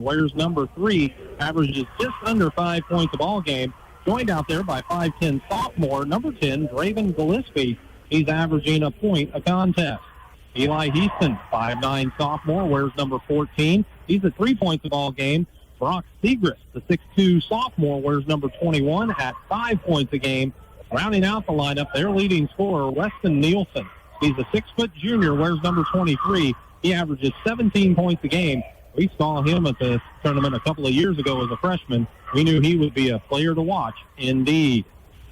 Wears number 3, averages just under 5 points a ball game. Joined out there by 5'10" sophomore, number 10, Draven Gillespie. He's averaging a point a contest. Eli Heaston, 5'9" sophomore, wears number 14. He's at 3 points a ball game. Brock Segrist, the 6'2" sophomore, wears number 21 at 5 points a game. Rounding out the lineup, their leading scorer, Weston Nielsen. He's a 6-foot junior, wears number 23. He averages 17 points a game. We saw him at the tournament a couple of years ago as a freshman. We knew he would be a player to watch, indeed.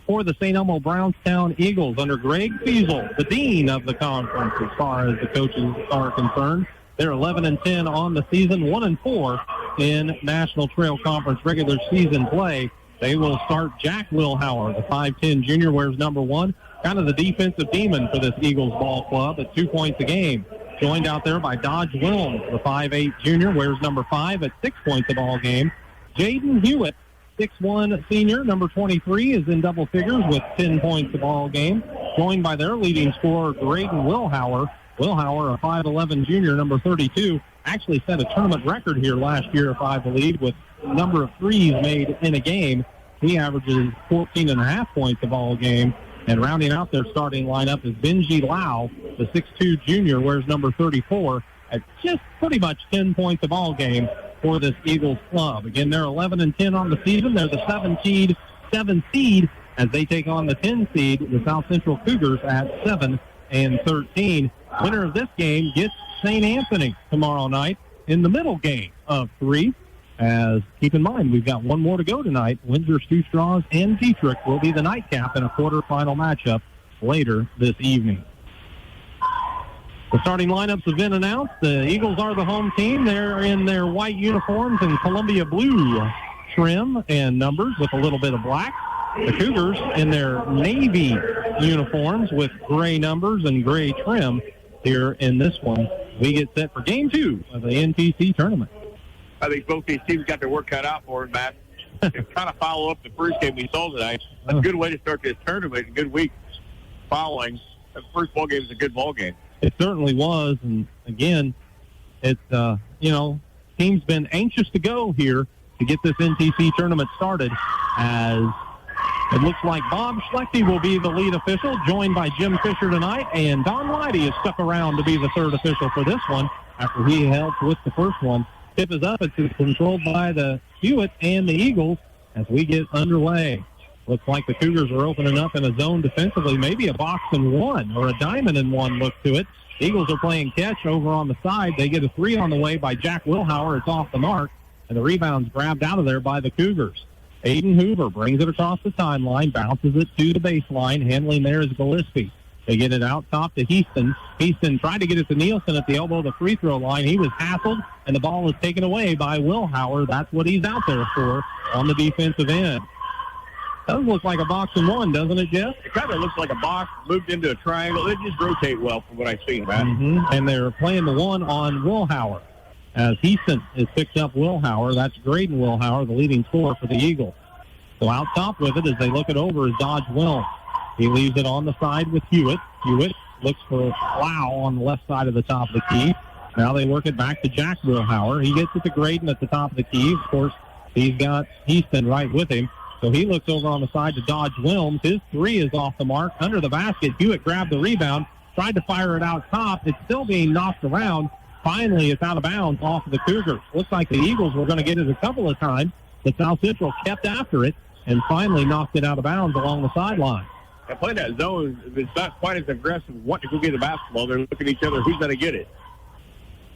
For the St. Elmo Brownstown Eagles under Greg Fiesel, the dean of the conference as far as the coaches are concerned. They're 11-10 on the season, 1-4 in National Trail Conference regular season play. They will start Jack Wilhauer, the 5'10" junior, wears number 1. Kind of the defensive demon for this Eagles ball club at 2 points a game. Joined out there by Dodge Wilms, the 5'8" junior, wears number 5 at 6 points a ball game. Jaden Hewitt, 6'1" senior, number 23, is in double figures with 10 points a ball game. Joined by their leading scorer, Graydon Wilhauer. Wilhauer, a 5'11" junior, number 32, actually set a tournament record here last year, if I believe, with the number of threes made in a game. He averages 14.5 points a ball game. And rounding out their starting lineup is Benji Lau, the 6'2" junior, wears number 34, at just pretty much 10 points a ball game for this Eagles club. Again, they're 11-10 on the season. They're the 7 seed as they take on the 10 seed, the South Central Cougars, at 7-13. Winner of this game gets St. Anthony tomorrow night in the middle game of 3. As keep in mind, we've got one more to go tonight. Windsor, Stu Straws, and Dietrich will be the nightcap in a quarterfinal matchup later this evening. The starting lineups have been announced. The Eagles are the home team. They're in their white uniforms and Columbia blue trim and numbers with a little bit of black. The Cougars in their navy uniforms with gray numbers and gray trim here in this one. We get set for Game 2 of the NTC tournament. I think both these teams got their work cut out for them, Matt. Kind of follow up the first game we saw tonight. That's a good way to start this tournament. A good week following. The first ball game is a good ball game. It certainly was. And, again, it's, team's been anxious to go here to get this NTC tournament started, as it looks like Bob Schlechte will be the lead official, joined by Jim Fisher tonight. And Don Leidy is stuck around to be the third official for this one after he helped with the first one. Tip is up. It's controlled by the Hewitt and the Eagles as we get underway. Looks like the Cougars are opening up in a zone defensively, maybe a box and one or a diamond and one look to it. Eagles are playing catch over on the side. They get a 3 on the way by Jack Wilhauer. It's off the mark, and the rebound's grabbed out of there by the Cougars. Aiden Hoover brings it across the timeline, bounces it to the baseline. Handling there is Gillespie. They get it out top to Heaston. Heaston tried to get it to Nielsen at the elbow of the free throw line. He was hassled, and the ball is taken away by Wilhauer. That's what he's out there for on the defensive end. Does look like a box and one, doesn't it, Jeff? It kind of looks like a box moved into a triangle. They just rotate well from what I've seen, Matt. Mm-hmm. And they're playing the one on Wilhauer. As Heaston has picked up Wilhauer, that's Graydon Wilhauer, the leading scorer for the Eagles. So out top with it as they look it over is Dodge Wilms. He leaves it on the side with Hewitt. Hewitt looks for Lau on the left side of the top of the key. Now they work it back to Jack Wilhauer. He gets it to Graydon at the top of the key. Of course, he's got Heaston right with him. So he looks over on the side to Dodge Wilms. His 3 is off the mark. Under the basket, Hewitt grabbed the rebound, tried to fire it out top. It's still being knocked around. Finally, it's out of bounds off of the Cougars. Looks like the Eagles were going to get it a couple of times, but South Central kept after it and finally knocked it out of bounds along the sideline. And playing that zone, it's not quite as aggressive wanting to go get the basketball. They're looking at each other. Who's going to get it?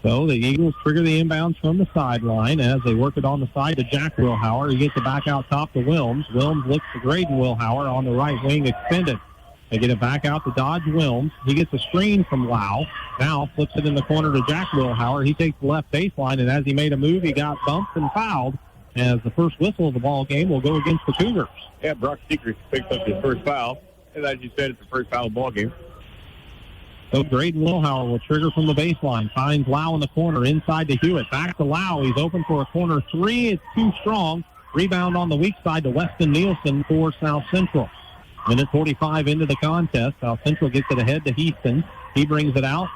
So the Eagles trigger the inbounds from the sideline as they work it on the side to Jack Wilhauer. He gets it back out top to Wilms. Wilms looks to Graydon Wilhauer on the right wing extended. They get it back out to Dodge Wilms. He gets a screen from Lau. Now flips it in the corner to Jack Wilhauer. He takes the left baseline, and as he made a move, he got bumped and fouled. As the first whistle of the ball game will go against the Cougars. Yeah, Brock Segrist picks up his first foul. And as you said, it's the first foul of the ball game. So Graydon Wilhauer will trigger from the baseline. Finds Lau in the corner, inside to Hewitt. Back to Lau. He's open for a corner 3. It's too strong. Rebound on the weak side to Weston Nielsen for South Central. Minute 45 into the contest. South Central gets it ahead to Heaston. He brings it out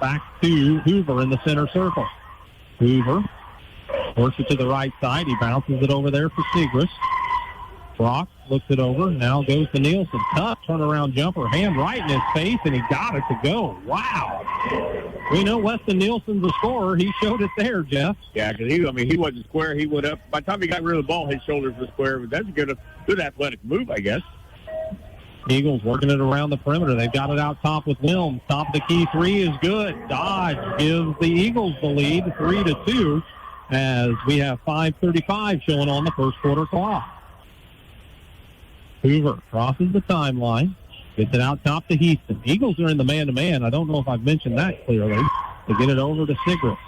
back to Hoover in the center circle. Hoover Works it to the right side. He bounces it over there for Segrist. Brock looks it over. Now goes to Nielsen. Tough turnaround jumper. Hand right in his face, and he got it to go. Wow. We know Weston Nielsen's a scorer. He showed it there, Jeff. Yeah, because he wasn't square. He went up. By the time he got rid of the ball, his shoulders were square. But that's a good athletic move, I guess. Eagles working it around the perimeter. They've got it out top with Wilms. Top of the key three is good. Dodge gives the Eagles the lead, 3-2, as we have 5:35 showing on the first quarter clock. Hoover crosses the timeline, gets it out top to Houston. Eagles are in the man-to-man. I don't know if I've mentioned that clearly. They get it over to Segrist.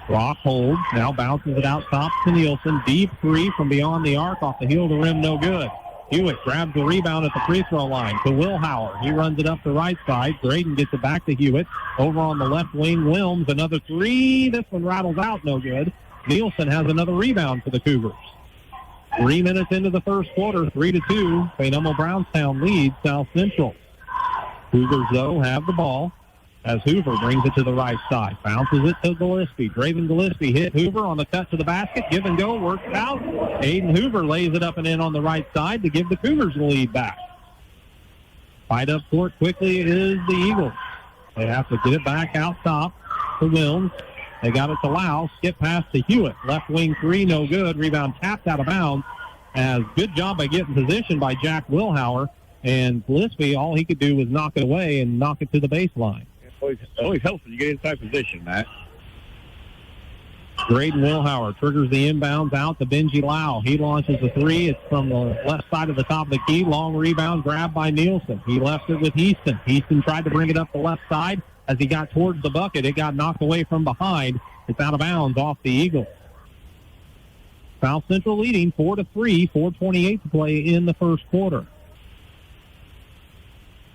Brock holds, now bounces it out top to Nielsen. Deep three from beyond the arc, off the heel of the rim, no good. Hewitt grabs the rebound at the free throw line to Wilhauer. He runs it up the right side. Graydon gets it back to Hewitt. Over on the left wing, Wilms, another three. This one rattles out, no good. Nielsen has another rebound for the Cougars. 3 minutes into the first quarter, 3-2. St. Elmo Brownstown leads South Central. Cougars, though, have the ball as Hoover brings it to the right side. Bounces it to Gillespie. Draven Gillespie hit Hoover on the cut to the basket. Give and go, works out. Aiden Hoover lays it up and in on the right side to give the Cougars the lead back. Fight up court quickly is the Eagles. They have to get it back out top to Wilms. They got it to Lau. Skip pass to Hewitt. Left wing three, no good. Rebound tapped out of bounds. As good job by getting position by Jack Wilhauer. And Gillespie, all he could do was knock it away and knock it to the baseline. Always helps when you get inside position, Matt. Graydon Wilhauer triggers the inbounds out to Benji Lau. He launches a three. It's from the left side of the top of the key. Long rebound grabbed by Nielsen. He left it with Houston. Houston tried to bring it up the left side. As he got towards the bucket, it got knocked away from behind. It's out of bounds off the Eagles. South Central leading 4-3, 4:28 to play in the first quarter.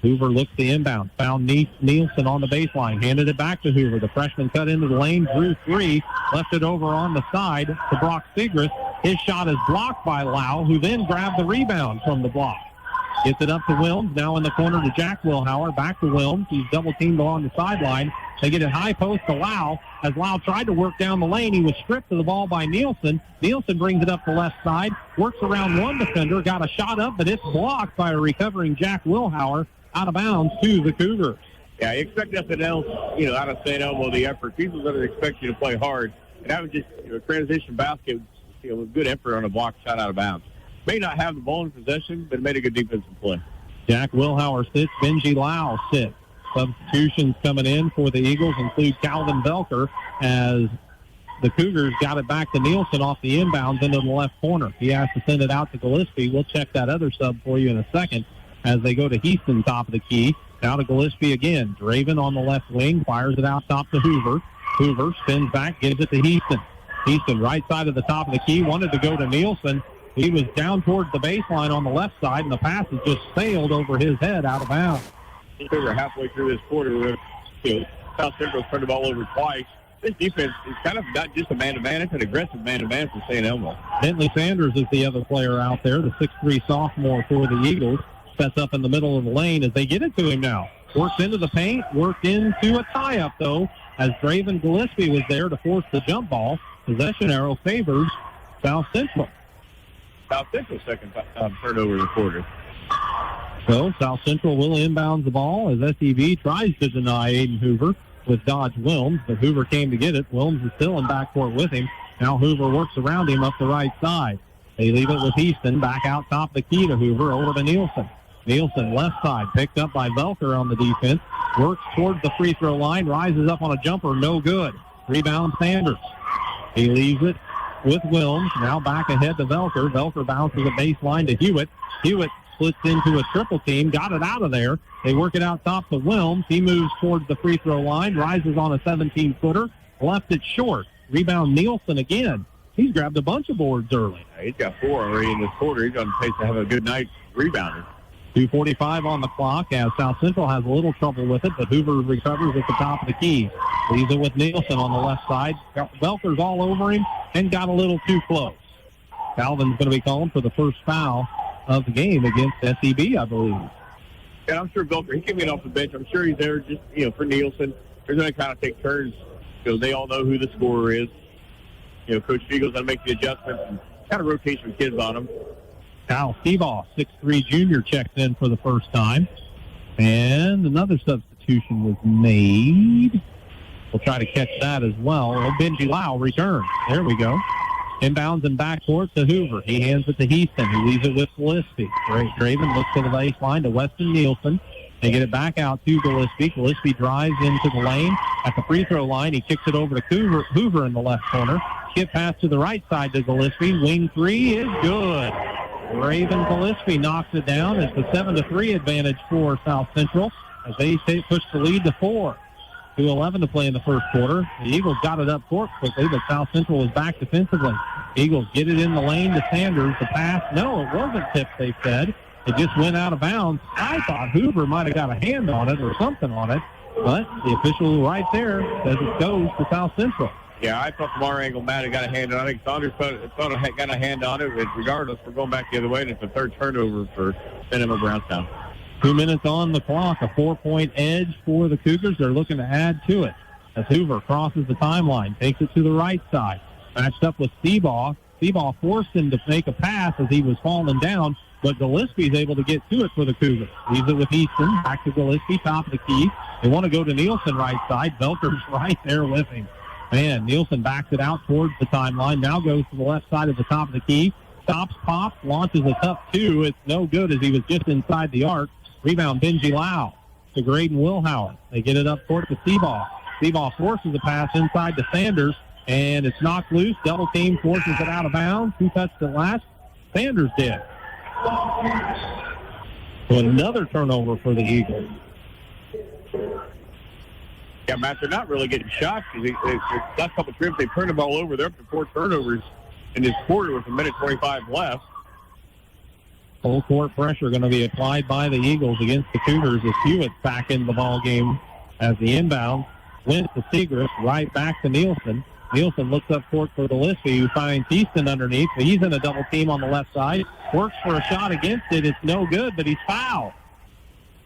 Hoover looks the inbound. Found Nielsen on the baseline. Handed it back to Hoover. The freshman cut into the lane, drew three. Left it over on the side to Brock Segrist. His shot is blocked by Lau, who then grabbed the rebound from the block. Gets it up to Wilms. Now in the corner to Jack Wilhauer. Back to Wilms. He's double-teamed along the sideline. They get it high post to Lau. As Lau tried to work down the lane, he was stripped of the ball by Nielsen. Nielsen brings it up the left side. Works around one defender. Got a shot up, but it's blocked by a recovering Jack Wilhauer. Out of bounds to the Cougars. Yeah, you expect nothing else, out of St. Elmo, the effort. People that expect you to play hard. And that was just a transition basket, with good effort on a block shot out of bounds. May not have the ball in possession, but made a good defensive play. Jack Wilhauer sits. Benji Lau sits. Substitutions coming in for the Eagles include Calvin Velker as the Cougars got it back to Nielsen off the inbounds into the left corner. He has to send it out to Gillespie. We'll check that other sub for you in a second. As they go to Houston, top of the key. Now to Gillespie again. Draven on the left wing, fires it out top to Hoover. Hoover spins back, gives it to Houston. Houston, right side of the top of the key, wanted to go to Nielsen. He was down towards the baseline on the left side, and the pass has just sailed over his head out of bounds. We're halfway through this quarter. South Central's turned the ball over twice. This defense is kind of not just a man-to-man, it's an aggressive man-to-man for St. Elmo. Bentley Sanders is the other player out there, the 6'3 sophomore for the Eagles. Sets up in the middle of the lane as they get it to him now. Works into the paint, worked into a tie-up, though, as Draven Gillespie was there to force the jump ball. Possession arrow favors South Central. South Central's second turnover of the quarter. So South Central will inbound the ball as SEV tries to deny Aiden Hoover with Dodge Wilms, but Hoover came to get it. Wilms is still in backcourt with him. Now Hoover works around him up the right side. They leave it with Houston. Back out top the key to Hoover, over to Nielsen. Nielsen, left side, picked up by Velker on the defense. Works towards the free throw line, rises up on a jumper, no good. Rebound Sanders. He leaves it with Wilms. Now back ahead to Velker. Velker bounces a baseline to Hewitt. Hewitt splits into a triple team, got it out of there. They work it out top to Wilms. He moves towards the free throw line, rises on a 17-footer, left it short. Rebound Nielsen again. He's grabbed a bunch of boards early. He's got 4 already in this quarter. He's on pace to have a good night rebounding. 2:45 on the clock as South Central has a little trouble with it, but Hoover recovers at the top of the key. Leaves it with Nielsen on the left side. Velker's all over him and got a little too close. Calvin's going to be calling for the first foul of the game against SEB, I believe. Yeah, I'm sure Velker, he can get off the bench. I'm sure he's there just, for Nielsen. They're going to kind of take turns because they all know who the scorer is. Coach Eagles got to make the adjustments and kind of rotate some kids on them. Kyle Seabaugh, 6'3" junior, checks in for the first time. And another substitution was made. We'll try to catch that as well. Benji Lau returns. There we go. Inbounds and backcourt to Hoover. He hands it to Heaston, who leaves it with Gillespie. Draven looks to the baseline to Weston Nielsen. They get it back out to Gillespie. Gillespie drives into the lane. At the free throw line, he kicks it over to Hoover in the left corner. Skip pass to the right side to Gillespie. Wing three is good. Raven Gillespie knocks it down. It's a 7-3 advantage for South Central as they push the lead to 4. 2:11 to play in the first quarter. The Eagles got it up court quickly, but South Central was back defensively. Eagles get it in the lane to Sanders. The pass, no, it wasn't tipped, they said. It just went out of bounds. I thought Hoover might have got a hand on it or something on it, but the official right there says it goes to South Central. Yeah, I thought from our angle, Matt had got a hand on it. Saunders thought it got a hand on it. But regardless, we're going back the other way, and it's a third turnover for Brownstown. 2 minutes on the clock, a 4-point edge for the Cougars. They're looking to add to it as Hoover crosses the timeline, takes it to the right side. Matched up with Seabaugh. Seabaugh forced him to make a pass as he was falling down, but Gillespie's able to get to it for the Cougars. Leaves it with Easton, back to Gillespie, top of the key. They want to go to Nielsen right side. Belter's right there with him. Man, Nielsen backs it out towards the timeline. Now goes to the left side of the top of the key. Stops, pops, launches a tough two. It's no good as he was just inside the arc. Rebound, Benji Lau to Graydon Wilhauer. They get it up court to Seabaugh. Seabaugh forces a pass inside to Sanders, and it's knocked loose. Double team forces it out of bounds. Who touched it last? Sanders did. So another turnover for the Eagles. Yeah, Matt, they're not really getting shots because last couple of trips they turned the ball over. They're up to 4 turnovers in this quarter with 1:25 left. Full court pressure going to be applied by the Eagles against the Cougars as Hewitt's back in the ball game as the inbound went to Segrist, right back to Nielsen. Nielsen looks up court for Gillespie, who finds Easton underneath. But he's in a double team on the left side. Works for a shot against it. It's no good, but he's fouled.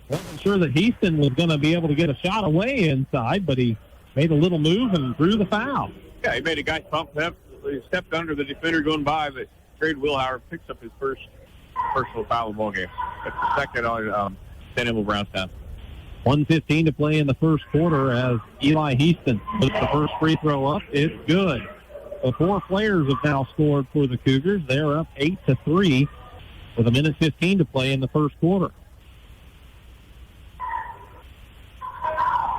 Wasn't sure that Easton was going to be able to get a shot away inside, but he made a little move and drew the foul. Yeah, he made a guy pump up. He stepped under the defender going by, but Graydon Wilhauer picks up his first personal foul of the ball game. That's the second on Brownstown. 1:15 to play in the first quarter as Eli Heaston puts the first free throw up. It's good. The 4 players have now scored for the Cougars. They're up 8-3 with 1:15 to play in the first quarter.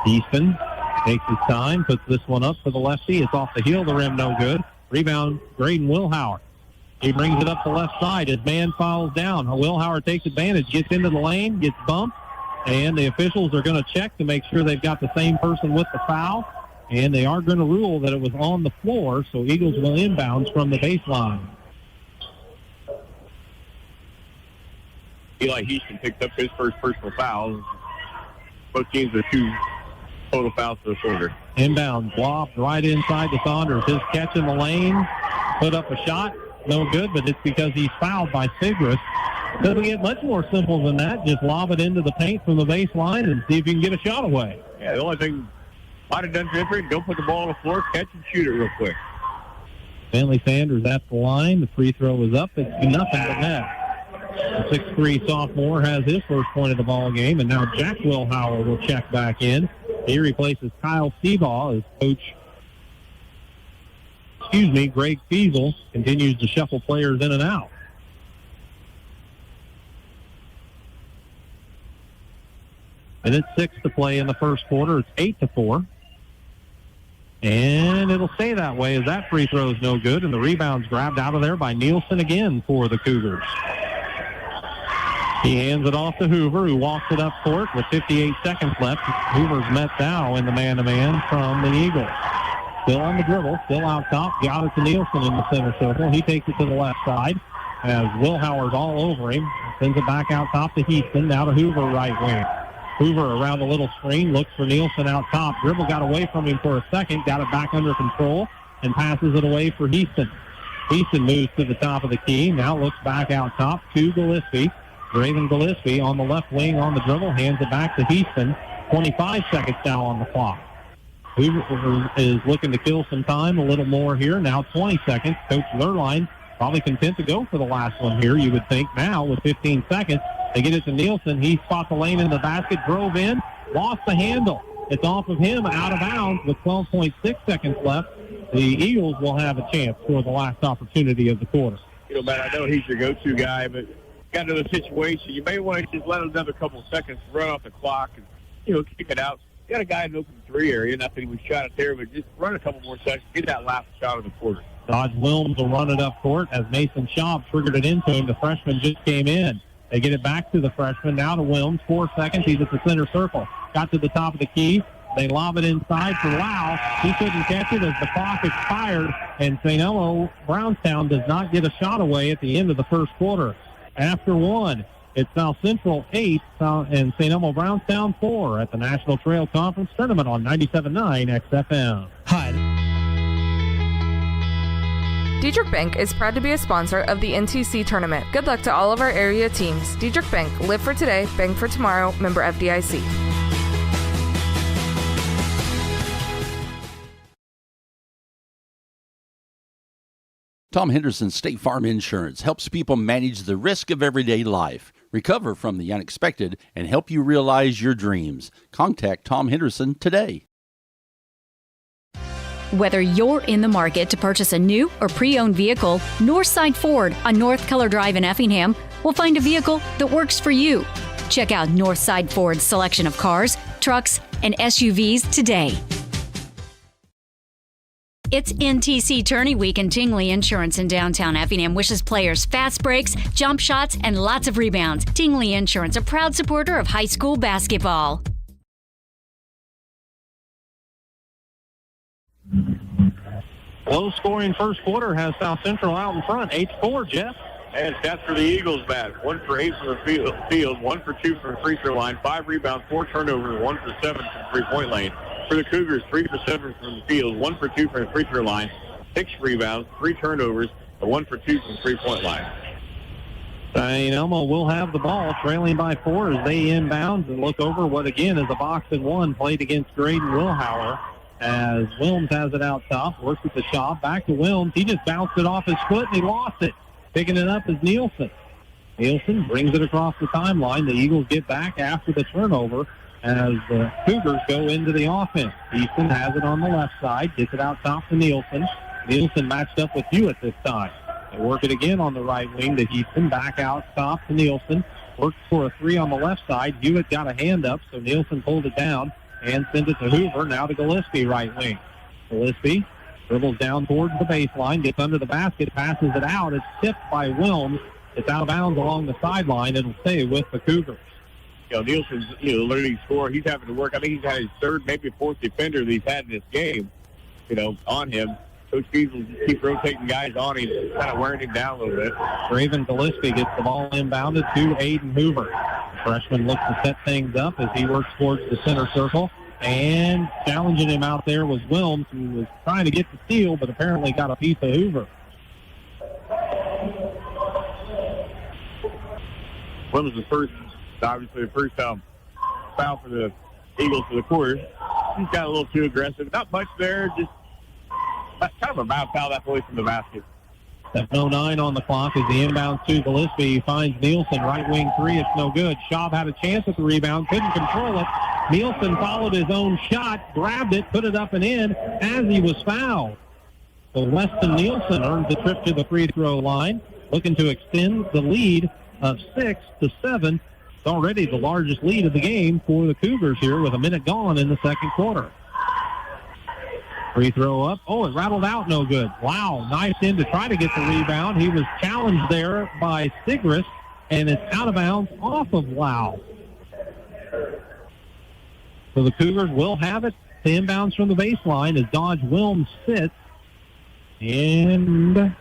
Easton takes his time, puts this one up for the lefty. It's off the heel of the rim, no good. Rebound, Graydon Wilhauer. He brings it up the left side. His man fouls down. Wilhauer takes advantage, gets into the lane, gets bumped, and the officials are going to check to make sure they've got the same person with the foul, and they are going to rule that it was on the floor, so Eagles will inbounds from the baseline. Eli Heaston picked up his first personal foul. Both teams are 2 total fouls for the quarter. Inbound, blocked right inside to Saunders. His catch in the lane, put up a shot. No good, but it's because he's fouled by Segrist. Doesn't get much more simple than that. Just lob it into the paint from the baseline and see if you can get a shot away. Yeah, the only thing might have done different, don't put the ball on the floor, catch and shoot it real quick. Stanley Sanders at the line. The free throw is up. It's nothing but net. The 6'3" sophomore has his first point of the ball game, and now Jack Wilhauer will check back in. He replaces Kyle Seabaugh as coach. Greg Fiesel continues to shuffle players in and out. And it's 6 to play in the first quarter. It's 8-4. And it'll stay that way as that free throw is no good, and the rebound's grabbed out of there by Nielsen again for the Cougars. He hands it off to Hoover, who walks it up court with 58 seconds left. Hoover's met now in the man-to-man from the Eagles. Still on the dribble, still out top. Got it to Nielsen in the center circle. He takes it to the left side as Wilhauer's all over him. Sends it back out top to Heaston. Now to Hoover right wing. Hoover around the little screen, looks for Nielsen out top. Dribble got away from him for a second, got it back under control, and passes it away for Heaston. Heaston moves to the top of the key. Now looks back out top to Gillespie. Raven Gillespie on the left wing on the dribble, hands it back to Heaston. 25 seconds now on the clock. Hoover is looking to kill some time, a little more here. Now 20 seconds. Coach Lurline probably content to go for the last one here, you would think. Now with 15 seconds, they get it to Nielsen. He spots the lane in the basket, drove in, lost the handle. It's off of him, out of bounds with 12.6 seconds left. The Eagles will have a chance for the last opportunity of the quarter. Matt, I know he's your go-to guy, but got into a situation, you may want to just let another couple of seconds run off the clock and, kick it out. You got a guy in the open three area, not that he was shot it there, but just run a couple more seconds, get that last shot of the quarter. Dodge Wilms will run it up court as Mason Schaub triggered it into him. The freshman just came in. They get it back to the freshman. Now to Wilms, 4 seconds. He's at the center circle. Got to the top of the key. They lob it inside for Lau. He couldn't catch it as the clock expired, and St. Elmo Brownstown does not get a shot away at the end of the first quarter. After one, it's South Central 8 and St. Elmo Brownstown 4 at the National Trail Conference Tournament on 97.9 XFM. Hi. Diedrich Bank is proud to be a sponsor of the NTC tournament. Good luck to all of our area teams. Diedrich Bank, live for today, bank for tomorrow, member FDIC. Tom Henderson State Farm Insurance helps people manage the risk of everyday life, recover from the unexpected, and help you realize your dreams. Contact Tom Henderson today. Whether you're in the market to purchase a new or pre-owned vehicle, Northside Ford on North Keller Drive in Effingham will find a vehicle that works for you. Check out Northside Ford's selection of cars, trucks, and SUVs today. It's NTC Tourney Week, and Tingley Insurance in downtown Effingham wishes players fast breaks, jump shots, and lots of rebounds. Tingley Insurance, a proud supporter of high school basketball. Low-scoring first quarter has South Central out in front, 8-4, Jeff. And that's for the Eagles, Matt. 1 for 8 from the field, 1 for 2 from the free throw line, 5 rebounds, 4 turnovers, 1 for 7 from the three-point lane. For the Cougars, 3 for 7 from the field, 1 for 2 from the free throw line, 6 rebounds, 3 turnovers, and 1 for 2 from the three-point line. St. Elmo will have the ball, trailing by 4 as they inbounds and look over what again is a box and one played against Graydon Wilhauer. As Wilms has it out top, works with the shot, back to Wilms. He just bounced it off his foot and he lost it. Picking it up is Nielsen. Nielsen brings it across the timeline. The Eagles get back after the turnover as the Cougars go into the offense. Easton has it on the left side, gets it out top to Nielsen. Nielsen matched up with Hewitt this time. They work it again on the right wing to Easton, back out top to Nielsen. Works for a three on the left side. Hewitt got a hand up, so Nielsen pulled it down and sends it to Hoover. Now to Gillespie, right wing. Gillespie dribbles down towards the baseline, gets under the basket, passes it out. It's tipped by Wilms. It's out of bounds along the sideline. It'll stay with the Cougars. Nielsen's, learning score. He's having to work. I think he's had his third, maybe fourth defender that he's had in this game, on him. Coach Bees will keep rotating guys on him, kind of wearing him down a little bit. Raven Gillespie gets the ball inbounded to Aiden Hoover. The freshman looks to set things up as he works towards the center circle. And challenging him out there was Wilms, who was trying to get the steal, but apparently got a piece of Hoover. Wilms was obviously the first foul for the Eagles for the quarter. He's got a little too aggressive. Not much there, just kind of a bad foul that away from the basket. 7:09 on the clock as the inbound to Gillespie. He finds Nielsen, right wing three. It's no good. Schaub had a chance at the rebound, couldn't control it. Nielsen followed his own shot, grabbed it, put it up and in as he was fouled. So Weston Nielsen earns the trip to the free throw line, looking to extend the lead of 6-7. It's already the largest lead of the game for the Cougars here with a minute gone in the second quarter. Free throw up. Oh, it rattled out. No good. Wow. Knifed in to try to get the rebound. He was challenged there by Sigris, and it's out of bounds off of Lau. So the Cougars will have it. The inbounds from the baseline as Dodge Wilms sits. And I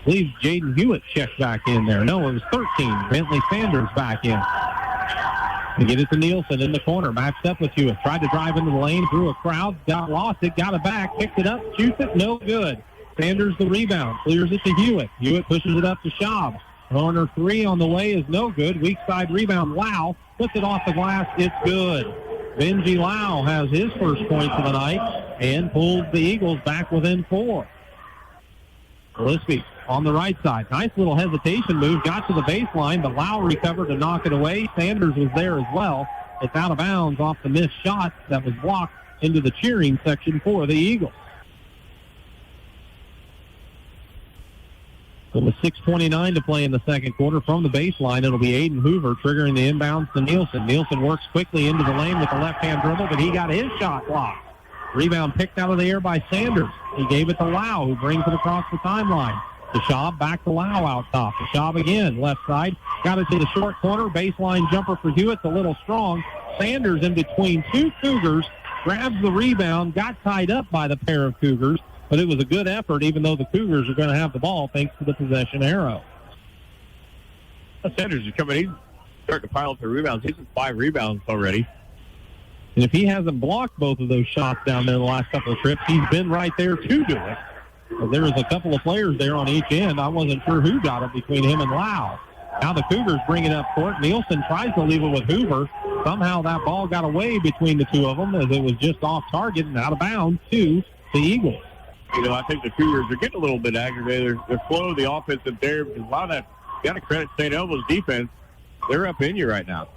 believe Jaden Hewitt checked back in there. No, it was 13. Bentley Sanders back in. They get it to Nielsen in the corner, matched up with Hewitt. Tried to drive into the lane, through a crowd, lost it, got it back, picked it up, shoots it, no good. Sanders the rebound, clears it to Hewitt. Hewitt pushes it up to Schaub. Corner three on the way is no good. Weak side rebound, Lau puts it off the glass, it's good. Benji Lau has his first points of the night and pulls the Eagles back within 4. Gillespie on the right side. Nice little hesitation move. Got to the baseline, but Lau recovered to knock it away. Sanders was there as well. It's out of bounds off the missed shot that was blocked into the cheering section for the Eagles. So with 6:29 to play in the second quarter, from the baseline, it'll be Aiden Hoover triggering the inbounds to Nielsen. Nielsen works quickly into the lane with the left-hand dribble, but he got his shot blocked. Rebound picked out of the air by Sanders. He gave it to Lau, who brings it across the timeline. Deshab back to Lau out top. Deshab again, left side. Got it to the short corner. Baseline jumper for Hewitt's a little strong. Sanders in between two Cougars, grabs the rebound, got tied up by the pair of Cougars, but it was a good effort, even though the Cougars are going to have the ball thanks to the possession arrow. Sanders is coming. He's starting to pile up the rebounds. He's at 5 rebounds already. And if he hasn't blocked both of those shots down there the last couple of trips, he's been right there to do it. But there was a couple of players there on each end. I wasn't sure who got it between him and Lau. Now the Cougars bring it up court. Nielsen tries to leave it with Hoover. Somehow that ball got away between the two of them as it was just off target and out of bounds to the Eagles. You know, I think the Cougars are getting a little bit aggravated. Their flow of the offense up there, because a lot of that, you got to credit St. Elmo's defense. They're up in you right now.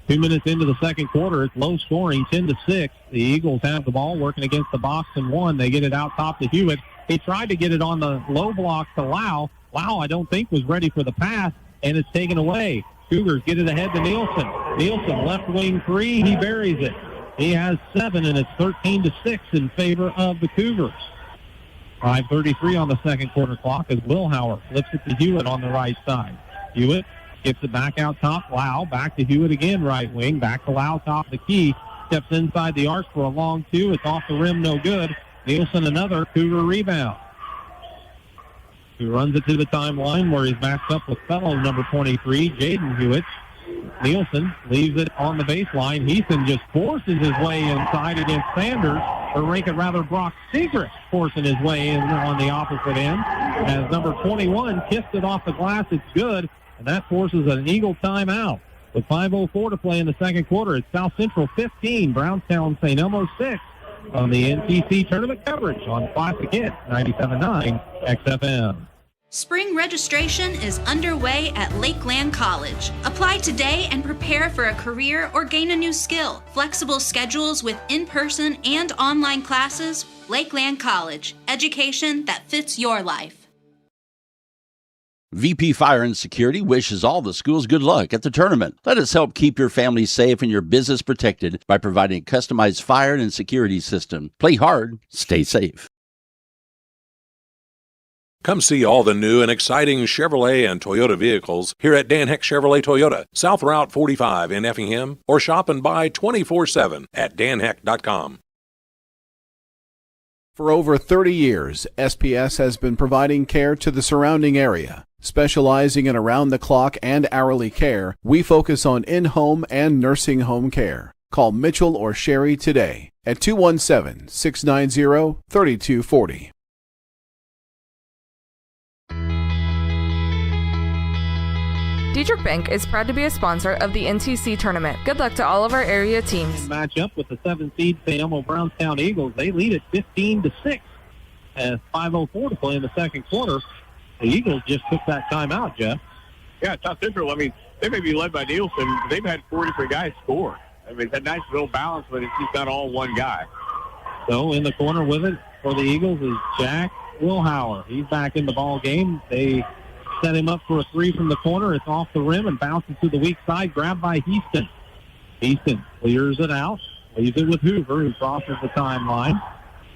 2 minutes into the second quarter, it's low scoring, 10-6. The Eagles have the ball working against the box and one. They get it out top to Hewitt. He tried to get it on the low block to Lau. Lau, I don't think, was ready for the pass, and it's taken away. Cougars get it ahead to Nielsen. Nielsen, left wing three. He buries it. He has 7, and it's 13-6 in favor of the Cougars. 5:33 on the second quarter clock as Wilhauer flips it to Hewitt on the right side. Hewitt gets it back out top. Lau back to Hewitt again, right wing. Back to Lau, top of the key. Steps inside the arc for a long two. It's off the rim, no good. Nielsen, another Cougar rebound. He runs it to the timeline where he's matched up with fellow number 23, Jaden Hewitt. Nielsen leaves it on the baseline. Heaton just forces his way inside against Sanders, or rather Brock Segrist forcing his way in on the opposite end. As number 21 kissed it off the glass, it's good, and that forces an Eagle timeout. With 5:04 to play in the second quarter, it's South Central 15, Brownstown St. Elmo 6 on the NTC tournament coverage on Classic Hit 97.9 XFM. Spring registration is underway at Lakeland College. Apply today and prepare for a career or gain a new skill. Flexible schedules with in-person and online classes. Lakeland College. Education that fits your life. VP Fire and Security wishes all the schools good luck at the tournament. Let us help keep your family safe and your business protected by providing a customized fire and security system. Play hard, stay safe. Come see all the new and exciting Chevrolet and Toyota vehicles here at Dan Heck Chevrolet Toyota, South Route 45 in Effingham, or shop and buy 24/7 at danheck.com. For over 30 years, SPS has been providing care to the surrounding area. Specializing in around-the-clock and hourly care, we focus on in-home and nursing home care. Call Mitchell or Sherry today at 217-690-3240. Diedrich Bank is proud to be a sponsor of the NTC tournament. Good luck to all of our area teams. Match up with the 7 seed St. Elmo Brownstown Eagles. They lead at 15-6 as 5:04 to play in the second quarter. The Eagles just took that timeout, Jeff. Yeah, South Central, I mean, they may be led by Nielsen. They've had 4 different guys score. I mean, it's a nice little balance, but it's just not all one guy. So in the corner with it for the Eagles is Jack Wilhauer. He's back in the ball game. They set him up for a three from the corner. It's off the rim and bounces to the weak side, grabbed by Heaston. Heaston clears it out, leaves it with Hoover, who crosses the timeline.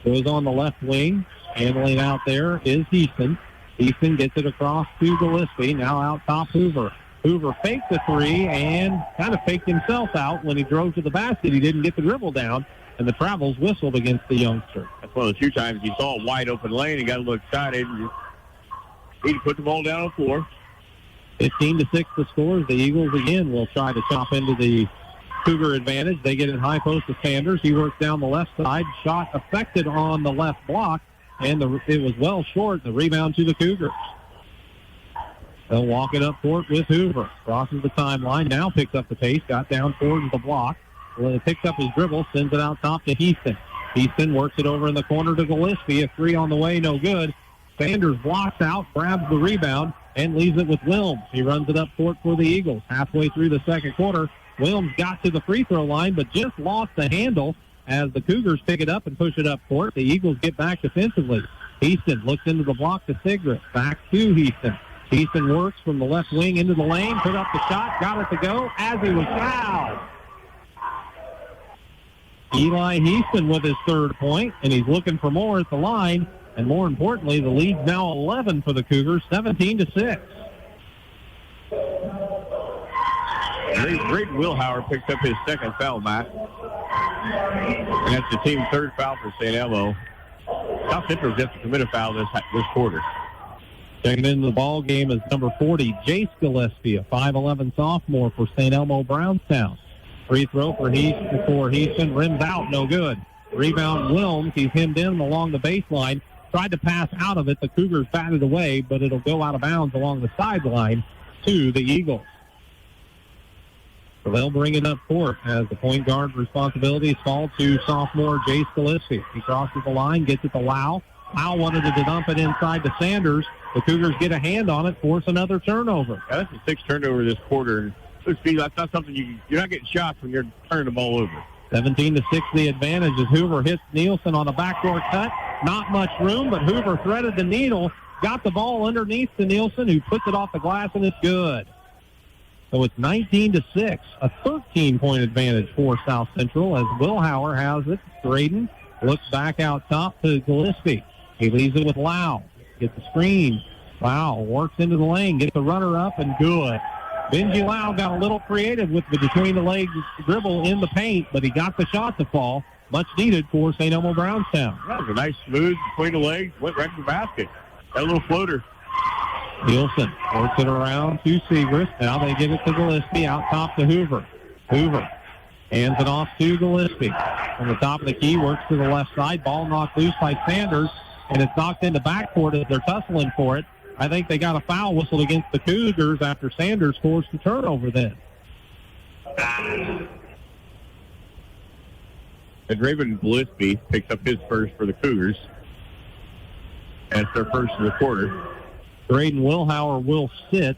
Goes on the left wing. Handling out there is Heaston. Heaston gets it across to Gillespie. Now out top Hoover. Hoover faked the three and kind of faked himself out when he drove to the basket. He didn't get the dribble down, and the travels whistled against the youngster. That's one of the few times you saw a wide open lane and got a little excited. He put the ball down on the floor. 15-6 the scores. The Eagles again will try to chop into the Cougar advantage. They get it high post to Sanders. He works down the left side. Shot affected on the left block, and it was well short. The rebound to the Cougars. They'll walk it up court with Hoover. Crosses the timeline. Now picks up the pace. Got down towards the block. picks up his dribble, sends it out top to Heaston. Heaston works it over in the corner to Gillespie. A three on the way, no good. Sanders blocks out, grabs the rebound, and leaves it with Wilms. He runs it up court for the Eagles. Halfway through the second quarter, Wilms got to the free throw line, but just lost the handle as the Cougars pick it up and push it up court. The Eagles get back defensively. Heaston looks into the block to Sigrid. Back to Heaston. Heaston works from the left wing into the lane, put up the shot, got it to go as he was fouled. Eli Heaston with his third point, and he's looking for more at the line. And more importantly, the lead's now 11 for the Cougars, 17-6. Drayton Wilhauer picks up his second foul, Matt. And that's the team's third foul for St. Elmo. South Central's just to commit a foul this quarter. Checking into the ball game is number 40, Jace Gillespie, a 5'11 sophomore for St. Elmo Brownstown. Free throw for Heaston, rims out, no good. Rebound Wilms, he's hemmed in along the baseline. Tried to pass out of it. The Cougars batted away, but it'll go out of bounds along the sideline to the Eagles. So they'll bring it up court as the point guard responsibilities fall to sophomore Jace Gillespie. He crosses the line, gets it to Lau. Lau wanted to dump it inside to Sanders. The Cougars get a hand on it, force another turnover. Yeah, that's a sixth turnover this quarter. That's not something you're not getting shots when you're turning the ball over. 17-6 the advantage as Hoover hits Nielsen on a backdoor cut. Not much room, but Hoover threaded the needle, got the ball underneath to Nielsen, who puts it off the glass, and it's good. So it's 19-6, a 13-point advantage for South Central as Wilhauer has it. Drayton looks back out top to Gillespie. He leaves it with Lau. Gets the screen. Lau works into the lane, gets the runner up, and good. Benji Lau got a little creative with the between-the-legs dribble in the paint, but he got the shot to fall. Much needed for St. Elmo Brownstown. That was a nice smooth between the legs, went right to the basket. Got a little floater. Nielsen works it around to Segrist. Now they give it to Gillespie out top to Hoover. Hoover hands it off to Gillespie. From the top of the key, works to the left side. Ball knocked loose by Sanders, and it's knocked into backcourt as they're tussling for it. I think they got a foul whistled against the Cougars after Sanders forced the turnover then. And Raven Gillespie picks up his first for the Cougars. That's their first of the quarter. Drayton Wilhauer will sit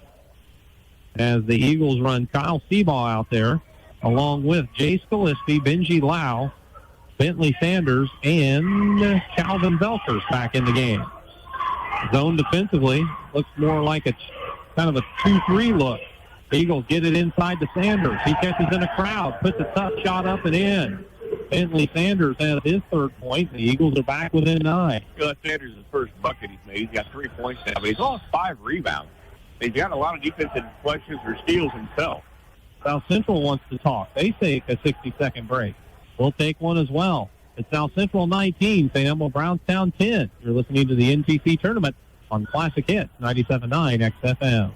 as the Eagles run Kyle Seabaugh out there, along with Jace Gillespie, Benji Lau, Bentley Sanders, and Calvin Belkers back in the game. Zone defensively looks more like a kind of a 2-3 look. Eagles get it inside to Sanders. He catches in a crowd, puts a tough shot up and in. Bentley Sanders has his third point. The Eagles are back within 9. Sanders' first bucket he's made. He's got 3 points now, but he's lost 5 rebounds. He's got a lot of defensive deflections or steals himself. South Central wants to talk. They take a 60-second break. We'll take one as well. It's South Central 19, St. Elmo Brownstown 10. You're listening to the NTC tournament on Classic Hits 97.9 XFM.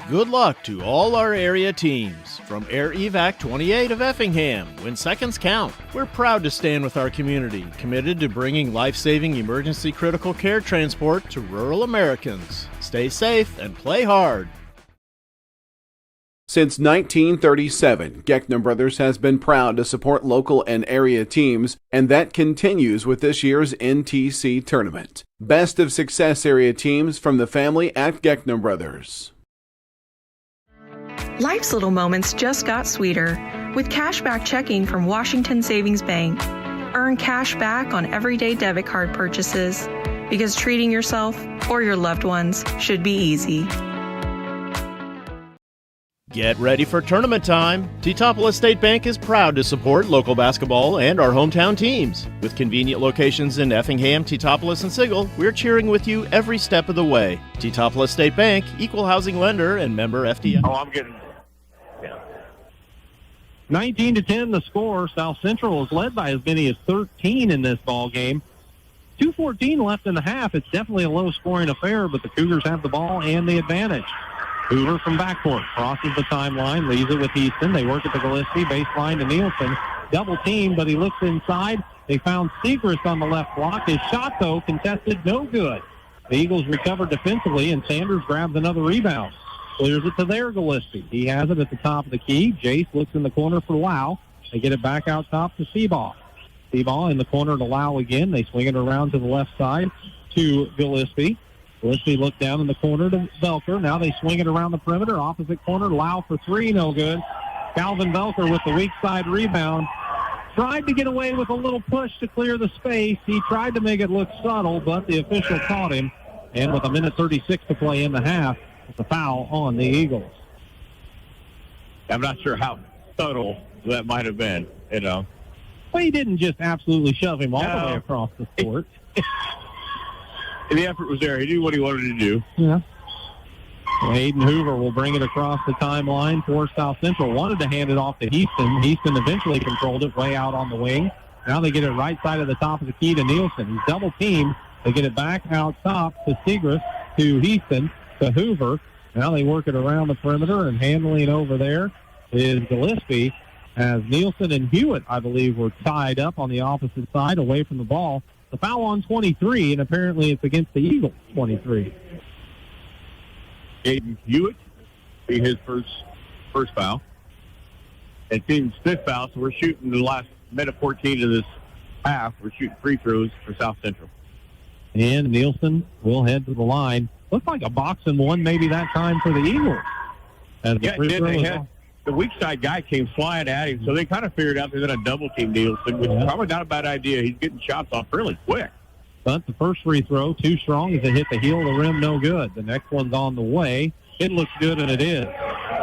Good luck to all our area teams. From Air Evac 28 of Effingham, when seconds count, we're proud to stand with our community, committed to bringing life-saving emergency critical care transport to rural Americans. Stay safe and play hard. Since 1937, Geckner Brothers has been proud to support local and area teams, and that continues with this year's NTC tournament. Best of Success area teams from the family at Geckner Brothers. Life's little moments just got sweeter with cashback checking from Washington Savings Bank. Earn cash back on everyday debit card purchases because treating yourself or your loved ones should be easy. Get ready for tournament time. T-Topple State Bank is proud to support local basketball and our hometown teams. With convenient locations in Effingham, T-Topple, and Sigel, we're cheering with you every step of the way. T-Topple State Bank, equal housing lender and member FDIC. Oh, I'm getting... 19-10 the score. South Central is led by as many as 13 in this ball game. 2:14 left in the half. It's definitely a low-scoring affair, but the Cougars have the ball and the advantage. Hoover from backcourt crosses the timeline, leaves it with Easton. They work at the Gillespie baseline to Nielsen. Double team, but he looks inside. They found Segrist on the left block. His shot, though, contested, no good. The Eagles recovered defensively, and Sanders grabs another rebound. Clears it to their Gillespie. He has it at the top of the key. Jace looks in the corner for Lau. They get it back out top to Seabaugh. Seabaugh in the corner to Lau again. They swing it around to the left side to Gillespie. Gillespie looked down in the corner to Velker. Now they swing it around the perimeter. Opposite corner, Lau for three, no good. Calvin Velker with the weak side rebound. Tried to get away with a little push to clear the space. He tried to make it look subtle, but the official caught him. And with 1:36 to play in the half, it's a foul on the Eagles. I'm not sure how subtle that might have been, you know. Well, he didn't just absolutely shove him all the way across the court. The effort was there. He knew what he wanted to do. Yeah. Aiden Hoover will bring it across the timeline for South Central. Wanted to hand it off to Houston. Houston eventually controlled it way out on the wing. Now they get it right side of the top of the key to Nielsen. He's double teamed. They get it back out top to Segrist, to Houston, to Hoover. Now they work it around the perimeter, and handling over there is Gillespie, as Nielsen and Hewitt, I believe, were tied up on the opposite side away from the ball. The foul on 23, and apparently it's against the Eagles, 23. Aiden Hewitt be his first foul. And team's fifth foul, so we're shooting the last minute 14 of this half. We're shooting free throws for South Central. And Nielsen will head to the line. Looked like a boxing one maybe that time for the Eagles. As the free throw is off. The weak side guy came flying at him, so they kind of figured out they're going to double team Nielsen, which is probably not a bad idea. He's getting shots off really quick. But the first free throw, too strong as it hit the heel of the rim, no good. The next one's on the way. It looks good, and it is.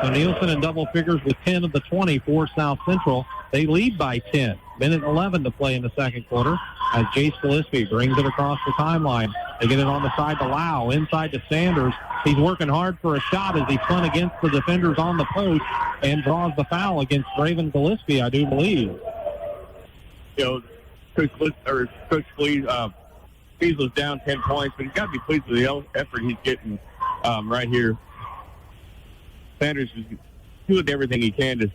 So Nielsen in double figures with 10 of the 20 for South Central. They lead by 10. Minute 11 to play in the second quarter as Jace Gillespie brings it across the timeline. They get it on the side to Lau, inside to Sanders. He's working hard for a shot as he spun against the defenders on the post and draws the foul against Raven Gillespie, I do believe. You know, Coach Beasley's down 10 points, but he's got to be pleased with the effort he's getting right here. Sanders is doing everything he can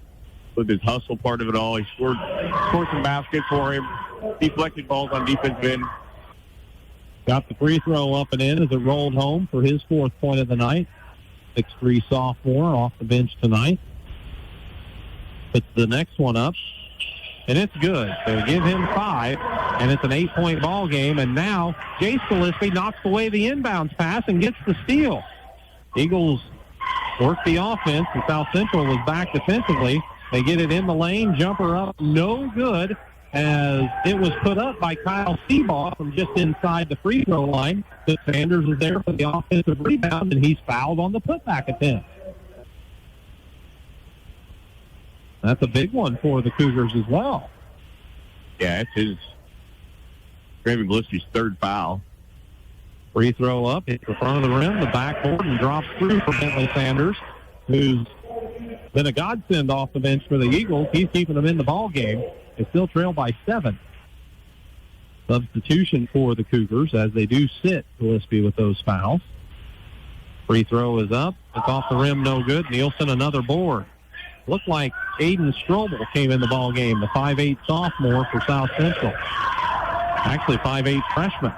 with his hustle part of it all. He scored some baskets for him, deflected balls on defensive end. Got the free throw up and in as it rolled home for his fourth point of the night. 6'3" sophomore off the bench tonight. Puts the next one up, and it's good. So give him 5, and it's an 8-point ball game. And now Jace Gillespie knocks away the inbounds pass and gets the steal. Eagles work the offense, and South Central was back defensively. They get it in the lane, jumper up, no good, as it was put up by Kyle Seabaugh from just inside the free throw line. But Sanders is there for the offensive rebound, and he's fouled on the putback attempt. That's a big one for the Cougars as well. Yeah, it's his Raven Gillespie's third foul. Free throw up, hits the front of the rim, the backboard, and drops through for Bentley Sanders, who's been a godsend off the bench for the Eagles. He's keeping them in the ball game. They still trail by 7. Substitution for the Cougars as they do sit Gillespie with those fouls. Free throw is up. It's off the rim, no good. Nielsen another board. Looked like Aiden Strobel came in the ball game, the 5'8" sophomore for South Central. Actually, 5'8" freshman.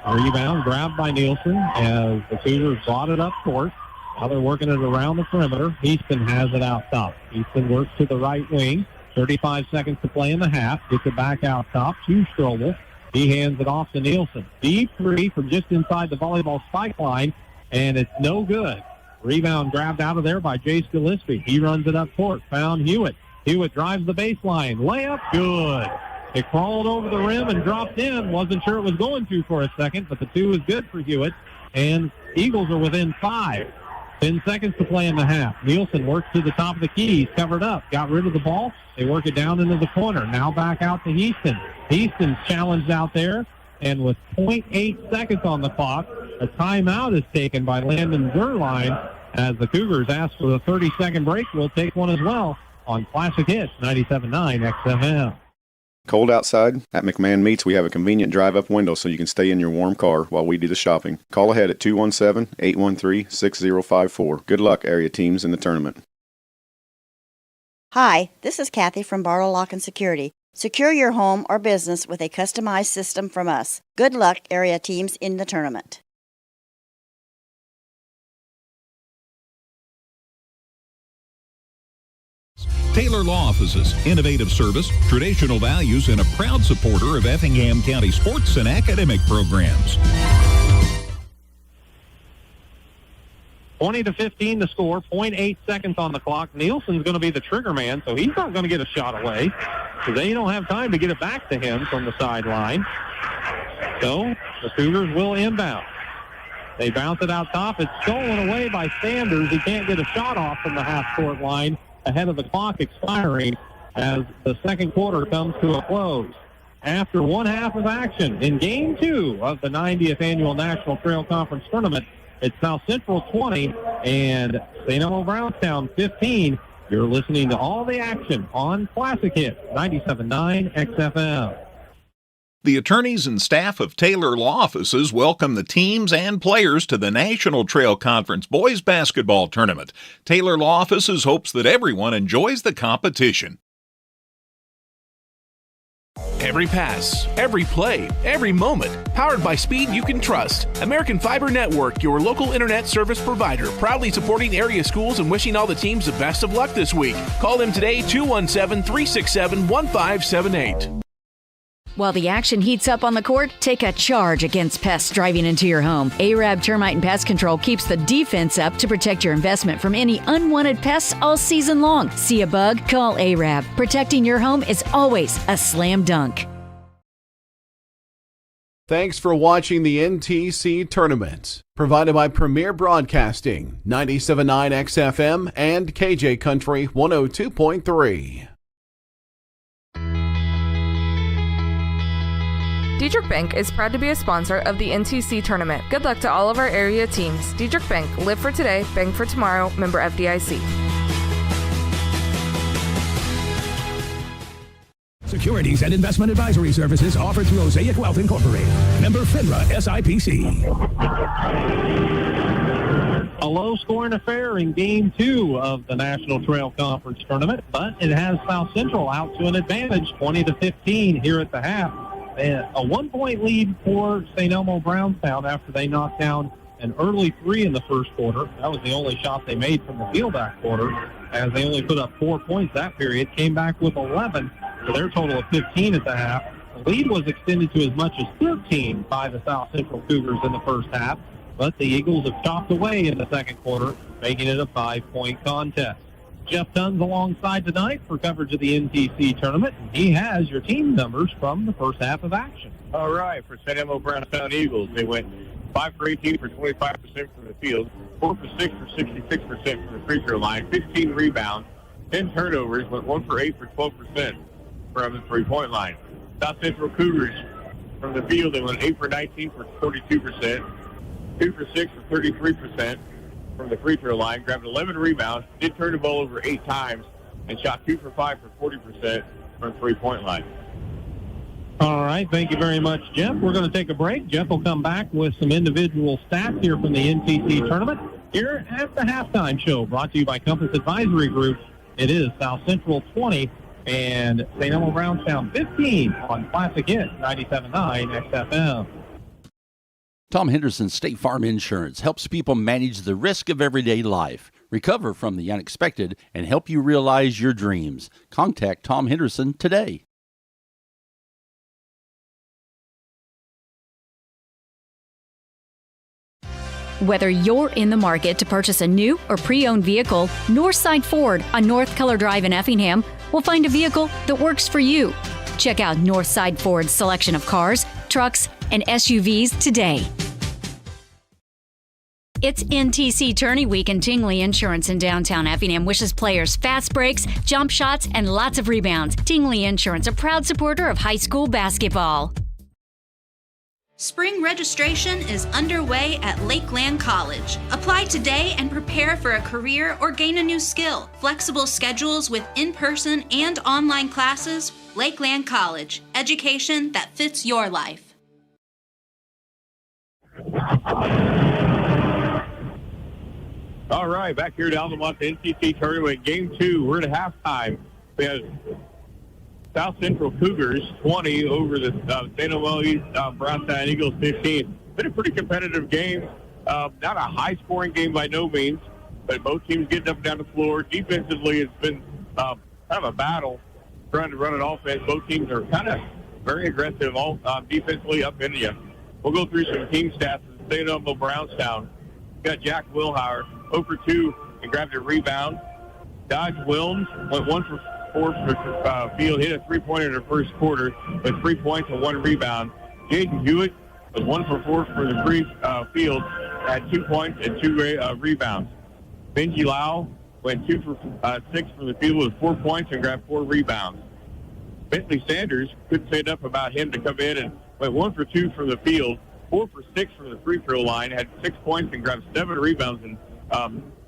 Rebound grabbed by Nielsen as the Cougars brought it up court. Now they're working it around the perimeter. Easton has it out top. Easton works to the right wing. 35 seconds to play in the half. Gets it back out top to Strobel. He hands it off to Nielsen. Deep three from just inside the volleyball spike line, and it's no good. Rebound grabbed out of there by Jace Gillespie. He runs it up court. Found Hewitt. Hewitt drives the baseline. Layup, good. It crawled over the rim and dropped in. Wasn't sure it was going to for a second, but the 2 is good for Hewitt. And Eagles are within 5. 10 seconds to play in the half. Nielsen works to the top of the key. He's covered up. Got rid of the ball. They work it down into the corner. Now back out to Houston. Houston's challenged out there. And with 0.8 seconds on the clock, a timeout is taken by Landon Zerline as the Cougars ask for the 30-second break. We'll take one as well on Classic Hits 97.9 XFM. Cold outside? At McMahon Meats, we have a convenient drive-up window so you can stay in your warm car while we do the shopping. Call ahead at 217-813-6054. Good luck, area teams, in the tournament. Hi, this is Kathy from Barlow Lock and Security. Secure your home or business with a customized system from us. Good luck, area teams, in the tournament. Taylor Law Offices, innovative service, traditional values, and a proud supporter of Effingham County sports and academic programs. 20-15 to score, 0.8 seconds on the clock. Nielsen's going to be the trigger man, so he's not going to get a shot away because they don't have time to get it back to him from the sideline. So the Cougars will inbound. They bounce it out top. It's stolen away by Sanders. He can't get a shot off from the half-court line ahead of the clock expiring as the second quarter comes to a close. After one half of action in Game 2 of the 90th Annual National Trail Conference Tournament, it's South Central 20 and St. Elmo Brownstown 15. You're listening to all the action on Classic Hit 97.9 XFM. The attorneys and staff of Taylor Law Offices welcome the teams and players to the National Trail Conference Boys Basketball Tournament. Taylor Law Offices hopes that everyone enjoys the competition. Every pass, every play, every moment. Powered by speed you can trust. American Fiber Network, your local internet service provider. Proudly supporting area schools and wishing all the teams the best of luck this week. Call them today, 217-367-1578. While the action heats up on the court, take a charge against pests driving into your home. Arab Termite and Pest Control keeps the defense up to protect your investment from any unwanted pests all season long. See a bug? Call Arab. Protecting your home is always a slam dunk. Thanks for watching the NTC Tournament, provided by Premier Broadcasting, 97.9 XFM and KJ Country 102.3. Diedrich Bank is proud to be a sponsor of the NTC Tournament. Good luck to all of our area teams. Diedrich Bank, live for today, bank for tomorrow, member FDIC. Securities and investment advisory services offered through Osaic Wealth Incorporated. Member FINRA SIPC. A low-scoring affair in Game 2 of the National Trail Conference Tournament, but it has South Central out to an advantage, 20-15 here at the half. A one-point lead for St. Elmo Brownstown after they knocked down an early three in the first quarter. That was the only shot they made from the field that quarter, as they only put up 4 points that period, came back with 11 for their total of 15 at the half. The lead was extended to as much as 13 by the South Central Cougars in the first half, but the Eagles have chopped away in the second quarter, making it a 5-point contest. Jeff Dunn's alongside tonight for coverage of the NTC tournament. He has your team numbers from the first half of action. All right, for St. Elmo Brownstown Eagles, they went 5 for 18 for 25% from the field, 4 for 6 for 66% from the free throw line, 15 rebounds, 10 turnovers, went 1 for 8 for 12% from the three-point line. South Central Cougars from the field, they went 8 for 19 for 42%, 2 for 6 for 33%. From the free throw line, grabbed 11 rebounds, did turn the ball over 8 times, and shot 2 for 5 for 40% from three-point line. All right, thank you very much, Jeff. We're going to take a break. Jeff will come back with some individual stats here from the NTC tournament here at the halftime show, brought to you by Compass Advisory Group. It is South Central 20 and St. Elmo Brownstown 15 on Classic Hit 97.9 XFM. Tom Henderson State Farm Insurance helps people manage the risk of everyday life, recover from the unexpected, and help you realize your dreams. Contact Tom Henderson today. Whether you're in the market to purchase a new or pre-owned vehicle, Northside Ford on North Color Drive in Effingham will find a vehicle that works for you. Check out Northside Ford's selection of cars, trucks, and SUVs today. It's NTC Tourney Week, and Tingley Insurance in downtown Effingham wishes players fast breaks, jump shots, and lots of rebounds. Tingley Insurance, a proud supporter of high school basketball. Spring registration is underway at Lakeland College. Apply today and prepare for a career or gain a new skill. Flexible schedules with in-person and online classes. Lakeland College. Education that fits your life. All right, back here at Altamont, the NTC tournament, Game 2. We're at halftime. We have South Central Cougars 20 over the St. Elmo Brownstown Eagles 15. Been a pretty competitive game. Not a high-scoring game by no means, but both teams getting up and down the floor. Defensively, it's been kind of a battle trying to run an offense. Both teams are kind of very aggressive defensively up into you. We'll go through some team stats. State of Brownstown. Got Jack Wilhauer 0 for 2 and grabbed a rebound. Dodge Wilms went 1 for 4 for field, hit a three-pointer in the first quarter with 3 points and 1 rebound. Jaden Hewitt was 1 for 4 for the free field, had 2 points and 2 rebounds. Benji Lau went 2 for 6 from the field with 4 points and grabbed 4 rebounds. Bentley Sanders, couldn't say enough about him to come in and went 1 for 2 from the field, 4 for 6 from the free throw line, had 6 points and grabbed 7 rebounds. And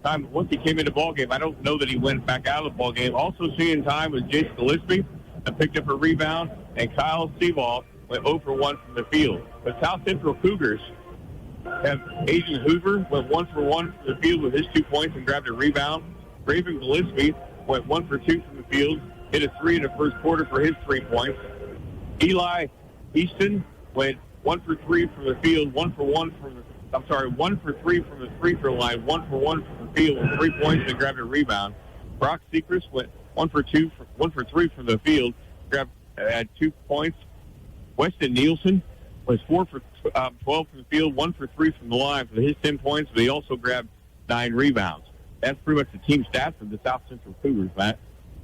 time once he came into the ball game, I don't know that he went back out of the ball game. Also seeing time was Jason Gillespie that picked up a rebound, and Kyle Seaball went 0 for 1 from the field. The South Central Cougars have Asian Hoover went 1 for 1 from the field with his 2 points and grabbed a rebound. Raven Gillespie went 1 for 2 from the field, hit a 3 in the first quarter for his 3 points. Eli Easton went 1 for 3 from the field, 1 for 3 from the free throw line, 1 for 1 from the field with 3 points and grabbed a rebound. Brock Sechrist went 1 for 3 from the field, had 2 points. Weston Nielsen was 4 for 12 from the field, 1 for 3 from the line for his 10 points, but he also grabbed 9 rebounds. That's pretty much the team stats of the South Central Cougars, Matt.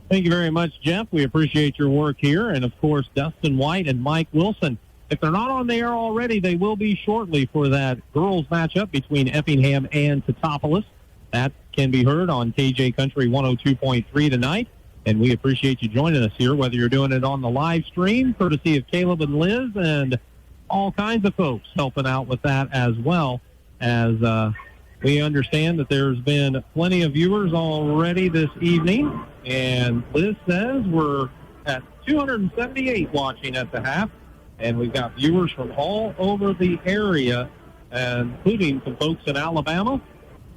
Thank you very much, Jeff. We appreciate your work here. And, of course, Dustin White and Mike Wilson. If they're not on the air already, they will be shortly for that girls matchup between Effingham and Teutopolis. That can be heard on KJ Country 102.3 tonight. And we appreciate you joining us here, whether you're doing it on the live stream, courtesy of Caleb and Liz, and all kinds of folks helping out with that as well, as we understand that there's been plenty of viewers already this evening. And Liz says we're at 278 watching at the half. And we've got viewers from all over the area, including some folks in Alabama,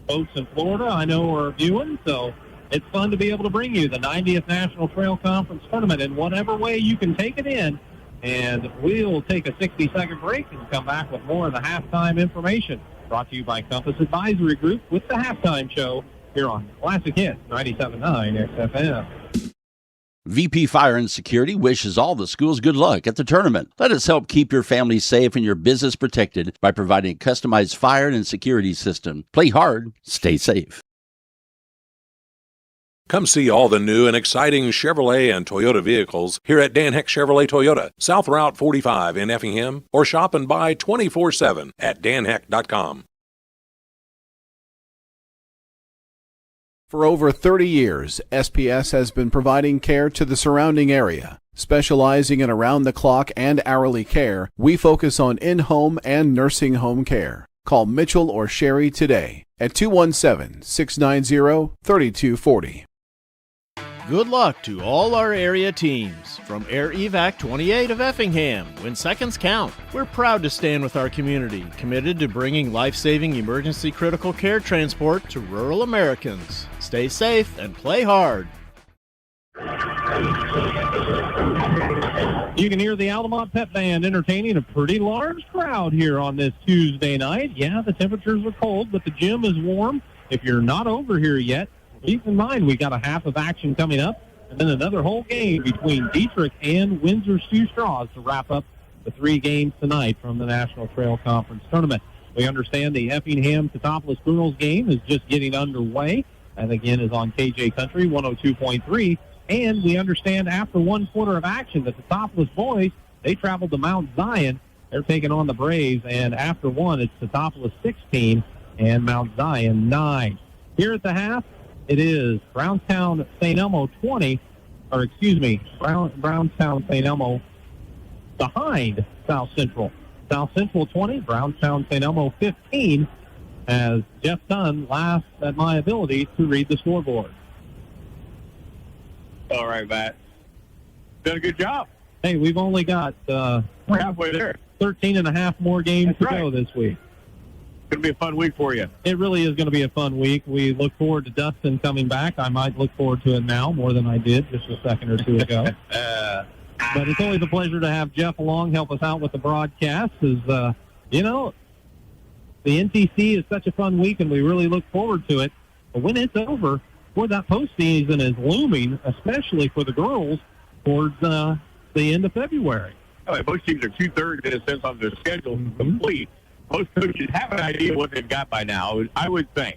folks in Florida I know are viewing. So it's fun to be able to bring you the 90th National Trail Conference Tournament in whatever way you can take it in. And we'll take a 60-second break and come back with more of the halftime information. Brought to you by Compass Advisory Group with the halftime show here on Classic Hits 97.9 XFM. VP Fire and Security wishes all the schools good luck at the tournament. Let us help keep your family safe and your business protected by providing a customized fire and security system. Play hard, stay safe. Come see all the new and exciting Chevrolet and Toyota vehicles here at Dan Heck Chevrolet Toyota, South Route 45 in Effingham, or shop and buy 24/7 at danheck.com. For over 30 years, SPS has been providing care to the surrounding area. Specializing in around-the-clock and hourly care, we focus on in-home and nursing home care. Call Mitchell or Sherry today at 217-690-3240. Good luck to all our area teams. From Air Evac 28 of Effingham, when seconds count, we're proud to stand with our community, committed to bringing life-saving emergency critical care transport to rural Americans. Stay safe and play hard. You can hear the Altamont Pep Band entertaining a pretty large crowd here on this Tuesday night. Yeah, the temperatures are cold, but the gym is warm. If you're not over here yet, keep in mind we got a half of action coming up, and then another whole game between Dietrich and Windsor Sioux Straws to wrap up the 3 games tonight from the National Trail Conference Tournament. We understand the Effingham-Teutopolis girls game is just getting underway. That, again, is on KJ Country 102.3. And we understand after 1 quarter of action, the Teutopolis boys, they traveled to Mount Zion. They're taking on the Braves, and after 1, it's Teutopolis 16 and Mount Zion 9. Here at the half, it is Brownstown St. Elmo 20, or excuse me, Brownstown St. Elmo behind South Central. South Central 20, Brownstown St. Elmo 15, as Jeff Dunn laughs at my ability to read the scoreboard. All right, Matt. Done a good job. Hey, we've only got we're halfway there. 13 and a half more games to go this week. It's going to be a fun week for you. It really is going to be a fun week. We look forward to Dustin coming back. I might look forward to it now more than I did just a second or two ago. But it's always a pleasure to have Jeff along, help us out with the broadcast. The NTC is such a fun week, and we really look forward to it. But when it's over, Boy, that postseason is looming, especially for the girls, towards the end of February. Most teams are 2/3 in a sense on their schedule complete. Most coaches have an idea what they've got by now, I would think.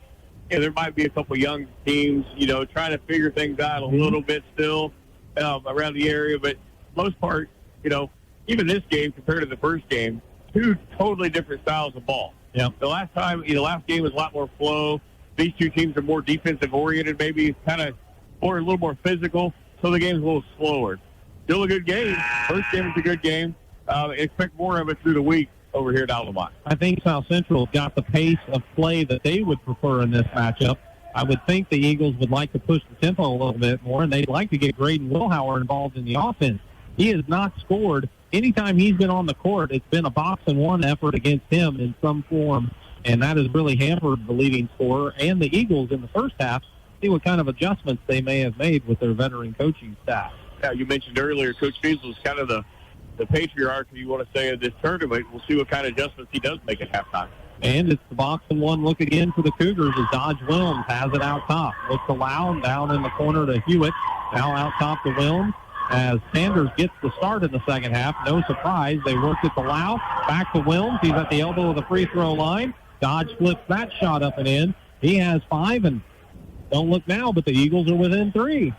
Yeah, there might be a couple young teams, trying to figure things out a little bit still around the area, but most part, even this game compared to the first game, two totally different styles of ball. Yeah. The last game was a lot more flow. These two teams are more defensive oriented, maybe kind of a little more physical, so the game's a little slower. Still a good game. First game was a good game. Expect more of it through the week over here at Altamont. I think South Central's got the pace of play that they would prefer in this matchup. I would think the Eagles would like to push the tempo a little bit more, and they'd like to get Graydon Wilhauer involved in the offense. He has not scored. Anytime he's been on the court, it's been a box-and-one effort against him in some form, and that has really hampered the leading scorer and the Eagles in the first half. See what kind of adjustments they may have made with their veteran coaching staff. Yeah, you mentioned earlier Coach Fiesel is kind of the patriarch, if you want to say, of this tournament. We'll see what kind of adjustments he does make at halftime. And it's the box-and-one look again for the Cougars as Dodge Wilms has it out top. Looks to Lau, down in the corner to Hewitt. Now out top to Wilms as Sanders gets the start in the second half. No surprise. They worked it to Lau. Back to Wilms. He's at the elbow of the free throw line. Dodge flips that shot up and in. He has 5, and don't look now, but the Eagles are within 3.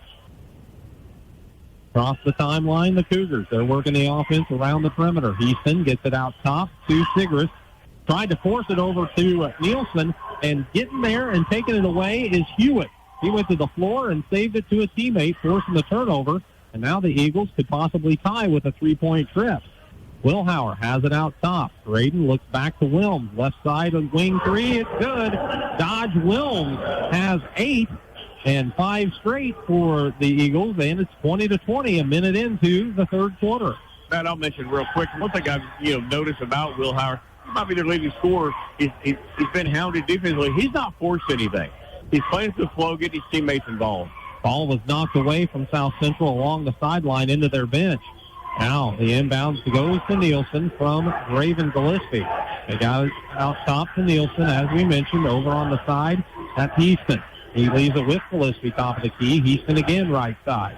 Across the timeline, the Cougars. They're working the offense around the perimeter. Heaston gets it out top to Sigris. Tried to force it over to Nielsen, and getting there and taking it away is Hewitt. He went to the floor and saved it to a teammate, forcing the turnover, and now the Eagles could possibly tie with a 3-point trip. Wilhauer has it out top. Graydon looks back to Wilms. Left side of wing 3. It's good. Dodge Wilms has 8. And 5 straight for the Eagles, and it's 20-20, a minute into the third quarter. Matt, I'll mention real quick, one thing I've noticed about Wilhauer, he might be their leading scorer. He's been hounded defensively. He's not forced anything. He's playing through the flow, getting his teammates involved. Ball was knocked away from South Central along the sideline into their bench. Now the inbounds goes to Nielsen from Raven Gillespie. They got it out top to Nielsen, as we mentioned, over on the side. That's Easton. He leaves it with Gillespie, top of the key. Heaston again, right side.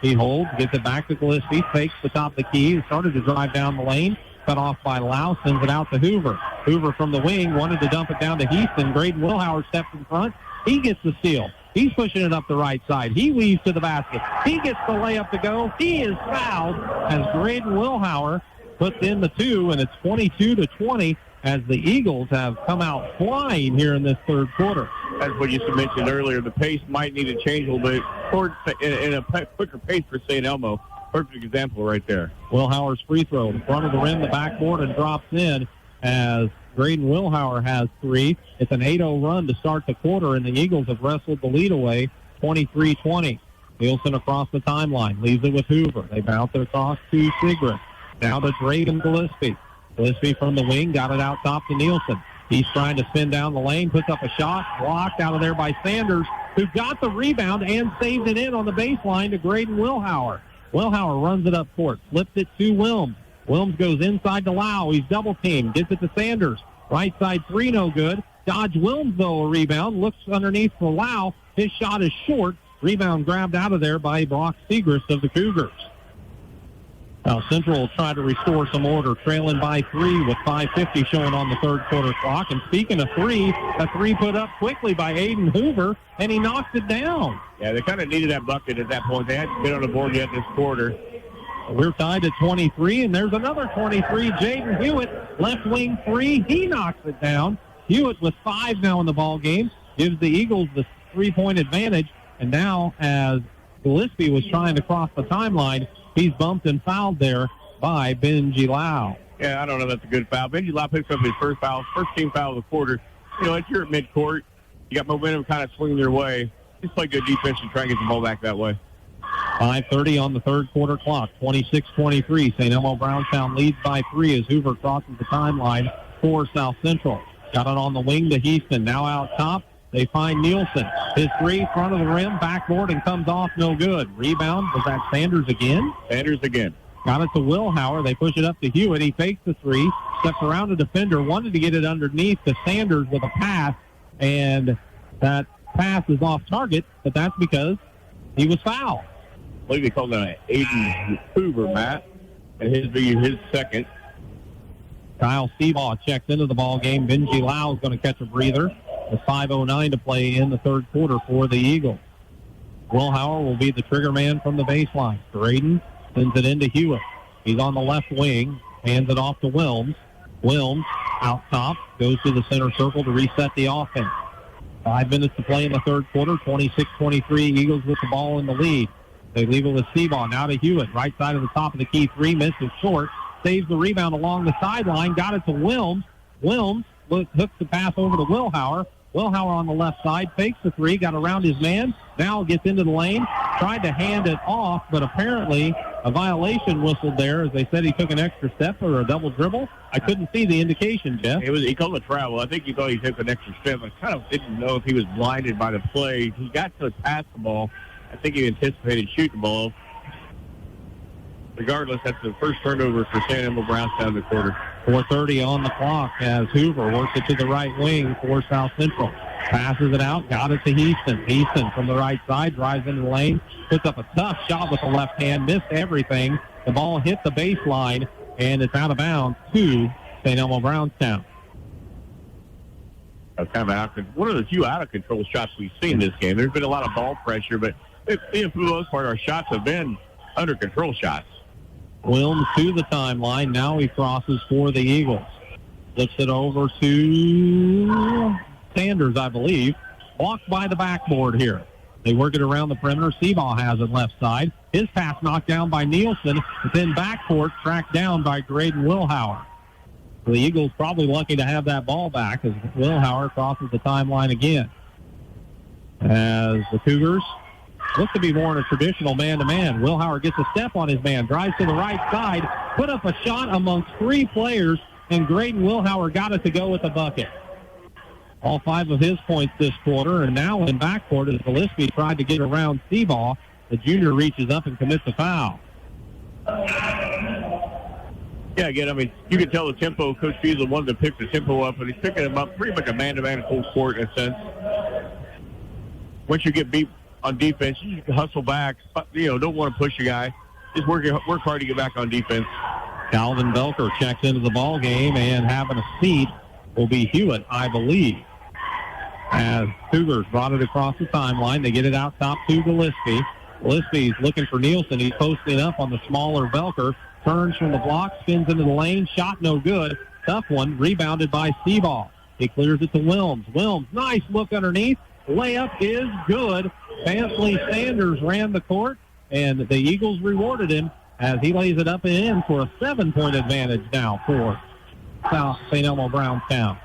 He holds, gets it back to Gillespie, fakes the top of the key. He started to drive down the lane, cut off by Lau, sends it out to Hoover. Hoover from the wing wanted to dump it down to Heaston. Graydon Wilhauer steps in front. He gets the steal. He's pushing it up the right side. He weaves to the basket. He gets the layup to go. He is fouled as Graydon Wilhauer puts in the 2, and it's 22-20 as the Eagles have come out flying here in this third quarter. That's what you mentioned earlier. The pace might need to change a little bit towards in a quicker pace for St. Elmo. Perfect example right there. Wilhauer's free throw in front of the rim, the backboard, and drops in as Graydon Wilhauer has 3. It's an 8-0 run to start the quarter, and the Eagles have wrestled the lead away 23-20. Nielsen across the timeline, leaves it with Hoover. They bounce it across to Sigrid. Now to Raven Gillespie. Gillespie from the wing, got it out top to Nielsen. He's trying to spin down the lane, puts up a shot, blocked out of there by Sanders, who got the rebound and saved it in on the baseline to Graydon Wilhauer. Wilhauer runs it up court, flips it to Wilms. Wilms goes inside to Lau. He's double teamed, gets it to Sanders. Right side 3, no good. Dodge Wilms, though, a rebound. Looks underneath for Lau. His shot is short. Rebound grabbed out of there by Brock Segrist of the Cougars. Now Central will try to restore some order, trailing by 3 with 5:50 showing on the third quarter clock. And speaking of 3, a 3 put up quickly by Aiden Hoover, and he knocks it down. Yeah, they kind of needed that bucket at that point. They hadn't been on the board yet this quarter. We're tied at 23, and there's another 23. Jaden Hewitt, left wing 3. He knocks it down. Hewitt with 5 now in the ball game gives the Eagles the 3-point advantage. And now, as Gillespie was trying to cross the timeline, he's bumped and fouled there by Benji Lau. Yeah, I don't know if that's a good foul. Benji Lau picks up his first team foul of the quarter. If you're at midcourt, you got momentum kind of swinging your way. Just play good defense and try and get the ball back that way. 5:30 on the third quarter clock, 26-23. St. Elmo Brownstown leads by 3 as Hoover crosses the timeline for South Central. Got it on the wing to Heaston. Now out top, they find Nielsen. His 3, front of the rim, backboard, and comes off no good. Rebound, was that Sanders again? Sanders again. Got it to Wilhauer. They push it up to Hewitt. He fakes the 3, steps around the defender, wanted to get it underneath to Sanders with a pass, and that pass is off target, but that's because he was fouled. I believe they called that Aiden Hoover, Matt, and his second. Kyle Seabaugh checks into the ball game. Benji Lau is going to catch a breather. With 5:09 to play in the third quarter for the Eagles. Wilhauer will be the trigger man from the baseline. Graydon sends it into Hewitt. He's on the left wing, hands it off to Wilms. Wilms out top, goes to the center circle to reset the offense. 5 minutes to play in the third quarter, 26-23, Eagles with the ball in the lead. They leave it with Seabaugh, now to Hewitt, right side of the top of the key, 3 misses short, saves the rebound along the sideline, got it to Wilms. Wilms hooks the pass over to Wilhauer. Wilhauer on the left side, fakes the three, got around his man, now gets into the lane, tried to hand it off, but apparently a violation whistled there as they said he took an extra step or a double dribble. I couldn't see the indication, Jeff. He called it travel. I think he thought he took an extra step. I kind of didn't know if he was blinded by the play. He got to pass the ball. I think he anticipated shooting the ball. Regardless, that's the first turnover for San Elmo Brownstown in the quarter. 4:30 on the clock as Hoover works it to the right wing for South Central. Passes it out, got it to Heaston. Heaston from the right side, drives into the lane, puts up a tough shot with the left hand, missed everything. The ball hit the baseline, and it's out of bounds to St. Elmo Brownstown. Kind of one of the few out-of-control shots we've seen this game. There's been a lot of ball pressure, but for the most part, our shots have been under-control shots. Wilms to the timeline. Now he crosses for the Eagles. Flips it over to Sanders, I believe. Blocked by the backboard here. They work it around the perimeter. Seabaugh has it left side. His pass knocked down by Nielsen, but then backcourt tracked down by Graydon Wilhauer. The Eagles probably lucky to have that ball back as Wilhauer crosses the timeline again. As the Cougars look to be more in a traditional man-to-man. Wilhauer gets a step on his man, drives to the right side, put up a shot amongst 3 players, and Graydon Wilhauer got it to go with the bucket. All 5 of his points this quarter, and now in backcourt as Gillespie tried to get around Seabaugh. The junior reaches up and commits a foul. Yeah, again, I mean, you can tell the tempo. Coach Fiesel wanted to pick the tempo up, and he's picking him up pretty much a man-to-man full court in a sense. Once you get beat on defense, you can hustle back. Don't want to push a guy. Just work hard to get back on defense. Calvin Belker checks into the ball game, and having a seat will be Hewitt, I believe. As Cougars brought it across the timeline, they get it out top to Gillespie. Gillespie's looking for Nielsen. He's posting up on the smaller Belker. Turns from the block, spins into the lane. Shot no good. Tough one. Rebounded by Seabaugh. He clears it to Wilms. Wilms, nice look underneath. Layup is good. Fansley Sanders ran the court, and the Eagles rewarded him as he lays it up and in for a 7-point advantage now for South St. Elmo Brownstown.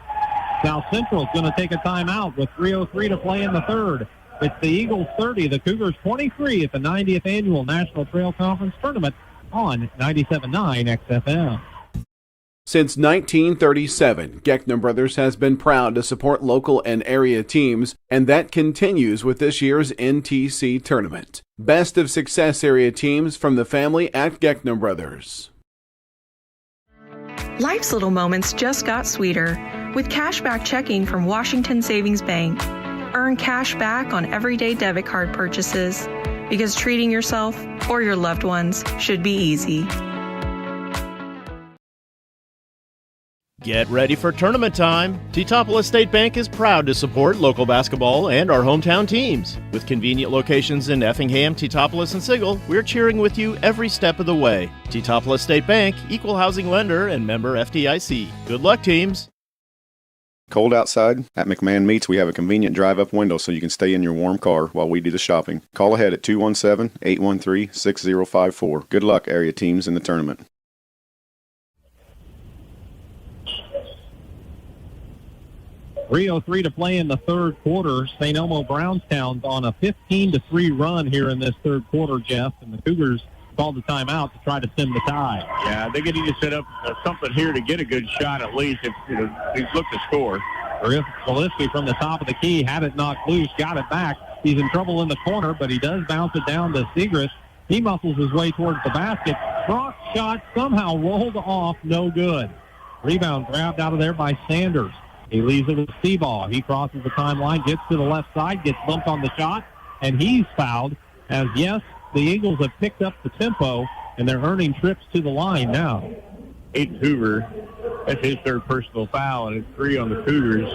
South Central is going to take a timeout with 3:03 to play in the third. It's the Eagles 30, the Cougars 23 at the 90th Annual National Trail Conference Tournament on 97.9 XFM. Since 1937, Geckner Brothers has been proud to support local and area teams, and that continues with this year's NTC tournament. Best of Success area teams from the family at Geckner Brothers. Life's little moments just got sweeter with cashback checking from Washington Savings Bank. Earn cash back on everyday debit card purchases because treating yourself or your loved ones should be easy. Get ready for tournament time. T-Topolis State Bank is proud to support local basketball and our hometown teams. With convenient locations in Effingham, T-Topolis, and Sigel, we're cheering with you every step of the way. T-Topolis State Bank, equal housing lender and member FDIC. Good luck, teams. Cold outside? At McMahon Meats, we have a convenient drive-up window so you can stay in your warm car while we do the shopping. Call ahead at 217-813-6054. Good luck, area teams, in the tournament. .303 to play in the third quarter. St. Elmo Brownstown's on a 15-3 run here in this third quarter, Jeff, and the Cougars called the timeout to try to stem the tide. Yeah, they need to set up something here to get a good shot at least if they look to score. Gillespie from the top of the key had it knocked loose, got it back. He's in trouble in the corner, but he does bounce it down to Segrist. He muscles his way towards the basket. Brock's shot somehow rolled off, no good. Rebound grabbed out of there by Sanders. He leaves it with Seaball. He crosses the timeline, gets to the left side, gets bumped on the shot, and he's fouled. As, yes, the Eagles have picked up the tempo, and they're earning trips to the line now. Aiden Hoover, that's his third personal foul, and it's 3 on the Cougars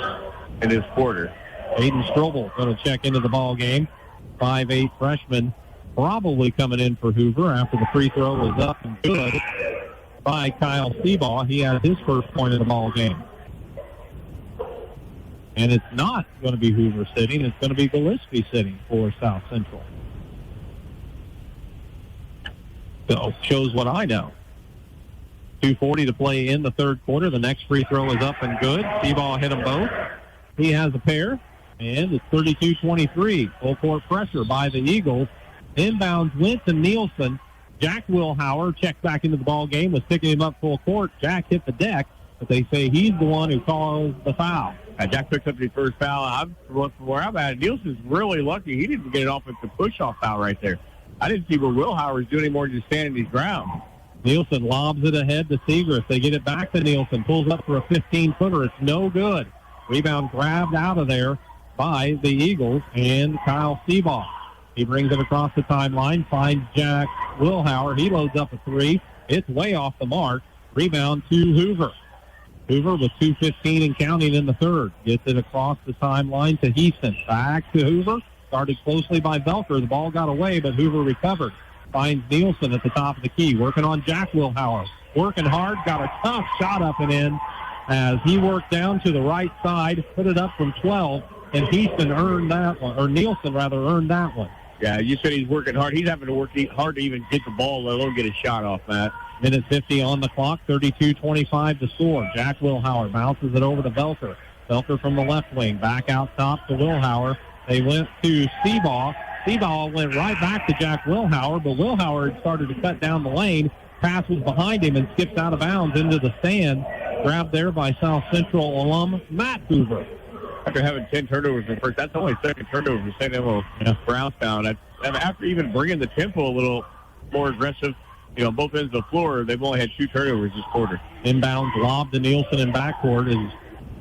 in this quarter. Aiden Strobel going to check into the ball game. 5'8" freshman, probably coming in for Hoover after the free throw was up and good by Kyle Seabaugh. He has his first point in the ball game. And it's not going to be Hoover sitting. It's going to be Gillespie sitting for South Central. So, shows what I know. 2:40 to play in the third quarter. The next free throw is up and good. Seabaugh hit them both. He has a pair. And it's 32-23. Full court pressure by the Eagles. Inbounds went to Nielsen. Jack Wilhauer checked back into the ball game, was picking him up full court. Jack hit the deck, but they say he's the one who caused the foul. Jack picks up his first foul. From where I'm at, Nielsen's really lucky. He didn't get it off with the push-off foul right there. I didn't see where Wilhauer's doing any more than just standing his ground. Nielsen lobs it ahead to Segrist. They get it back to Nielsen. Pulls up for a 15-footer. It's no good. Rebound grabbed out of there by the Eagles and Kyle Seabaugh. He brings it across the timeline, finds Jack Wilhauer. He loads up a 3. It's way off the mark. Rebound to Hoover. Hoover with 2:15 and counting in the third. Gets it across the timeline to Heaston. Back to Hoover. Started closely by Velker. The ball got away, but Hoover recovered. Finds Nielsen at the top of the key. Working on Jack Wilhauer. Working hard. Got a tough shot up and in as he worked down to the right side. Put it up from 12. And Heaston earned that one, or Nielsen rather earned that one. Yeah, you said he's working hard. He's having to work hard to even get the ball, let alone get a shot off that. Minute 50 on the clock, 32-25 to score. Jack Wilhauer bounces it over to Velker. Velker from the left wing, back out top to Wilhauer. They went to Seabaugh. Seabaugh went right back to Jack Wilhauer, but Wilhauer had started to cut down the lane. Pass was behind him and skips out of bounds into the stand. Grabbed there by South Central alum Matt Hoover. After having 10 turnovers in the first, that's only second turnover for St. Elmo Brownstown. After even bringing the tempo a little more aggressive, both ends of the floor, they've only had 2 turnovers this quarter. Inbounds lob to Nielsen in backcourt as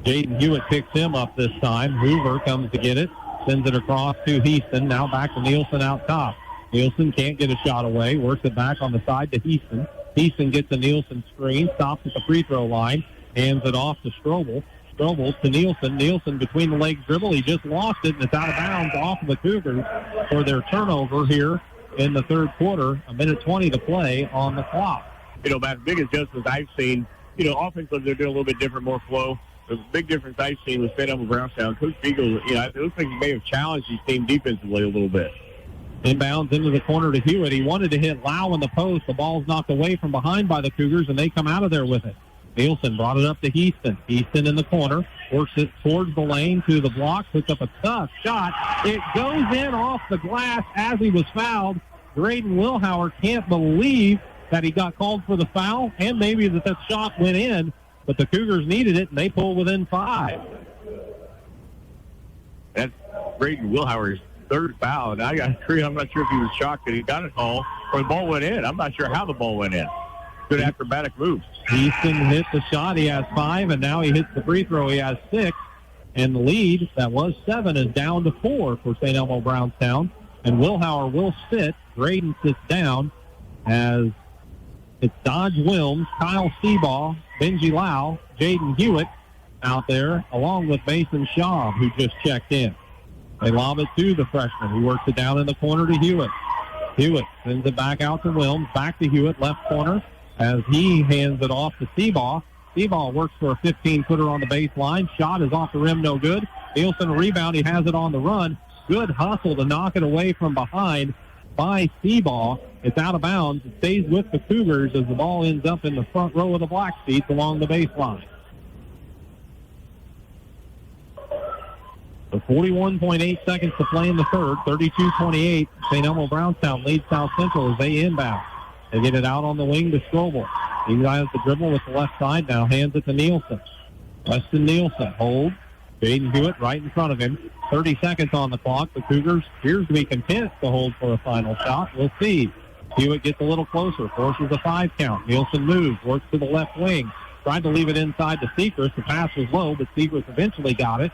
Jaden Hewitt picks him up this time. Hoover comes to get it, sends it across to Heaston. Now back to Nielsen out top. Nielsen can't get a shot away, works it back on the side to Heaston. Heaston gets a Nielsen screen, stops at the free throw line, hands it off to Strobel. Strobel to Nielsen. Nielsen between the legs dribble. He just lost it, and it's out of bounds off of the Cougars for their turnover here in the third quarter. 1:20 to play on the clock. About the biggest adjustments I've seen, offensively they're doing a little bit different, more flow. The big difference I've seen with St. Elmo Brownstown, Coach Beagle, it looks like he may have challenged his team defensively a little bit. Inbounds into the corner to Hewitt. He wanted to hit Lau in the post. The ball's knocked away from behind by the Cougars, and they come out of there with it. Nielsen brought it up to Heaston. Heaston in the corner, works it towards the lane to the block, puts up a tough shot. It goes in off the glass as he was fouled. Drayden Wilhauer can't believe that he got called for the foul, and maybe that shot went in, but the Cougars needed it, and they pull within 5. That's Drayden Wilhauer's third foul, and I got to agree, I'm not sure if he was shocked that he got a call or the ball went in. I'm not sure how the ball went in. Good acrobatic moves. Easton hit the shot. He has 5, and now he hits the free throw. He has 6, and the lead that was 7 is down to 4 for St. Elmo Brownstown. And Wilhauer will sit. Drayden sits down as it's Dodge Wilms, Kyle Seabaugh, Benji Lau, Jaden Hewitt out there, along with Mason Schaub, who just checked in. They lob it to the freshman. He works it down in the corner to Hewitt. Hewitt sends it back out to Wilms, back to Hewitt, left corner, as he hands it off to Seabaugh. Seabaugh works for a 15-footer on the baseline. Shot is off the rim, no good. Nielsen a rebound. He has it on the run. Good hustle to knock it away from behind by Seabaugh. It's out of bounds. It stays with the Cougars as the ball ends up in the front row of the black seats along the baseline. So 41.8 seconds to play in the third. 32-28. St. Elmo Brownstown leads South Central as they inbound. They get it out on the wing to Strobel. He has the dribble with the left side now. Hands it to Nielsen. Weston Nielsen holds. Jaden Hewitt right in front of him. 30 seconds on the clock. The Cougars appears to be content to hold for a final shot. We'll see. Hewitt gets a little closer. Forces a 5 count. Nielsen moves. Works to the left wing. tried to leave it inside to Seacrest. The pass was low, but Seacrest eventually got it.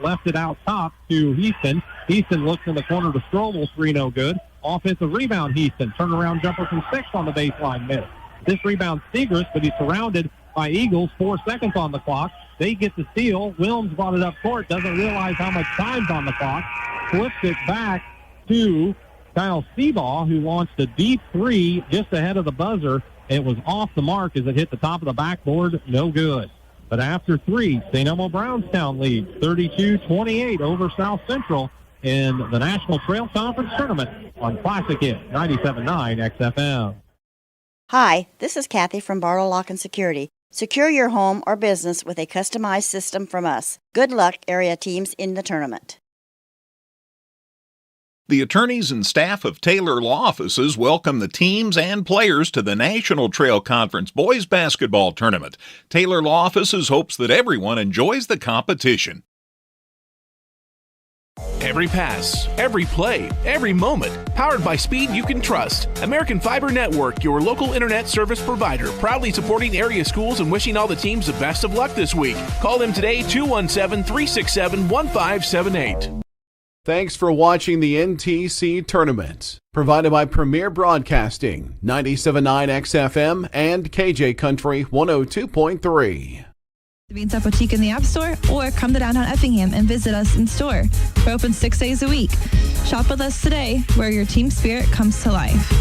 Left it out top to Houston. Houston looks in the corner to Strobel. 3 no good. Offensive rebound, Houston. Turnaround jumper from 6 on the baseline miss. This rebound Seacrest, but he's surrounded by Eagles. 4 seconds on the clock. They get the steal. Wilms brought it up court. Doesn't realize how much time's on the clock. Flips it back to Kyle Seabaugh, who launched a deep 3 just ahead of the buzzer. It was off the mark as it hit the top of the backboard. No good. But after 3, St. Elmo Brownstown leads 32-28 over South Central in the National Trail Conference Tournament on Classic Hit 97.9 XFM. Hi, this is Kathy from Barlow Lock and Security. Secure your home or business with a customized system from us. Good luck, area teams in the tournament. The attorneys and staff of Taylor Law Offices welcome the teams and players to the National Trail Conference Boys Basketball Tournament. Taylor Law Offices hopes that everyone enjoys the competition. Every pass, every play, every moment. Powered by speed you can trust. American Fiber Network, your local internet service provider. Proudly supporting area schools and wishing all the teams the best of luck this week. Call them today, 217-367-1578. Thanks for watching the NTC Tournament, provided by Premier Broadcasting, 97.9 XFM and KJ Country 102.3. The Beans Up Boutique in the App Store, or come to downtown Effingham and visit us in store. We're open 6 days a week. Shop with us today, where your team spirit comes to life.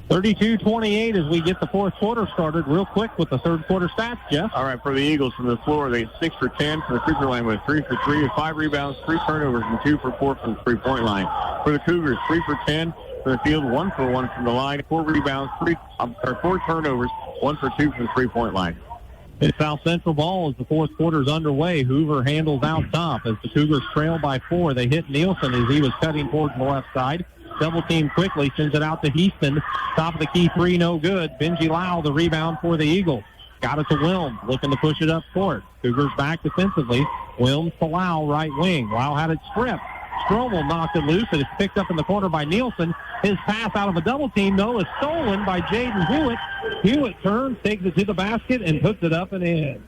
32-28 as we get the fourth quarter started. Real quick with the third quarter stats, Jeff. All right, for the Eagles from the floor, they 6 for 10 from the free throw line with 3 for 3 with 5 rebounds, 3 turnovers, and 2 for 4 from the three-point line. For the Cougars, 3 for 10 from the field, 1 for 1 from the line, 4 rebounds, 4 turnovers, 1 for 2 from the three-point line. It's South Central ball as the fourth quarter is underway. Hoover handles out top as the Cougars trail by 4. They hit Nielsen as he was cutting towards the left side. Double team quickly, sends it out to Houston. Top of the key 3, no good. Benji Lau, the rebound for the Eagles. Got it to Wilms, looking to push it up court. Cougars back defensively. Wilms to Lau, right wing. Lau had it stripped. Strobel knocked it loose, and it's picked up in the corner by Nielsen. His pass out of a double team, though, is stolen by Jaden Hewitt. Hewitt turns, takes it to the basket, and puts it up and in.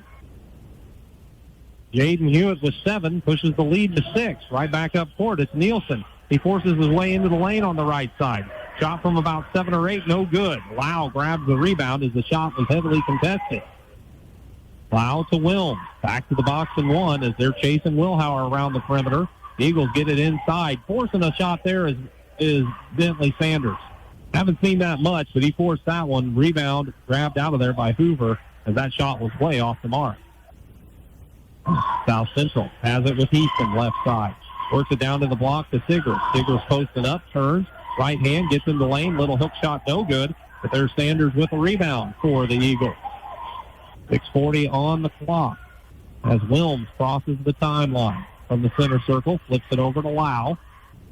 Jaden Hewitt with 7, pushes the lead to 6. Right back up court, it's Nielsen. He forces his way into the lane on the right side. Shot from about 7 or 8, no good. Lau grabs the rebound as the shot was heavily contested. Lau to Wilms. Back to the box and 1 as they're chasing Wilhauer around the perimeter. The Eagles get it inside. Forcing a shot there is Bentley Sanders. Haven't seen that much, but he forced that one. Rebound grabbed out of there by Hoover as that shot was way off the mark. South Central has it with Easton left side. Works it down to the block to Siggers. Siggers posting up, turns, right hand, gets in the lane. Little hook shot, no good. But there's Sanders with a rebound for the Eagles. 6:40 on the clock as Wilms crosses the timeline from the center circle, flips it over to Lau.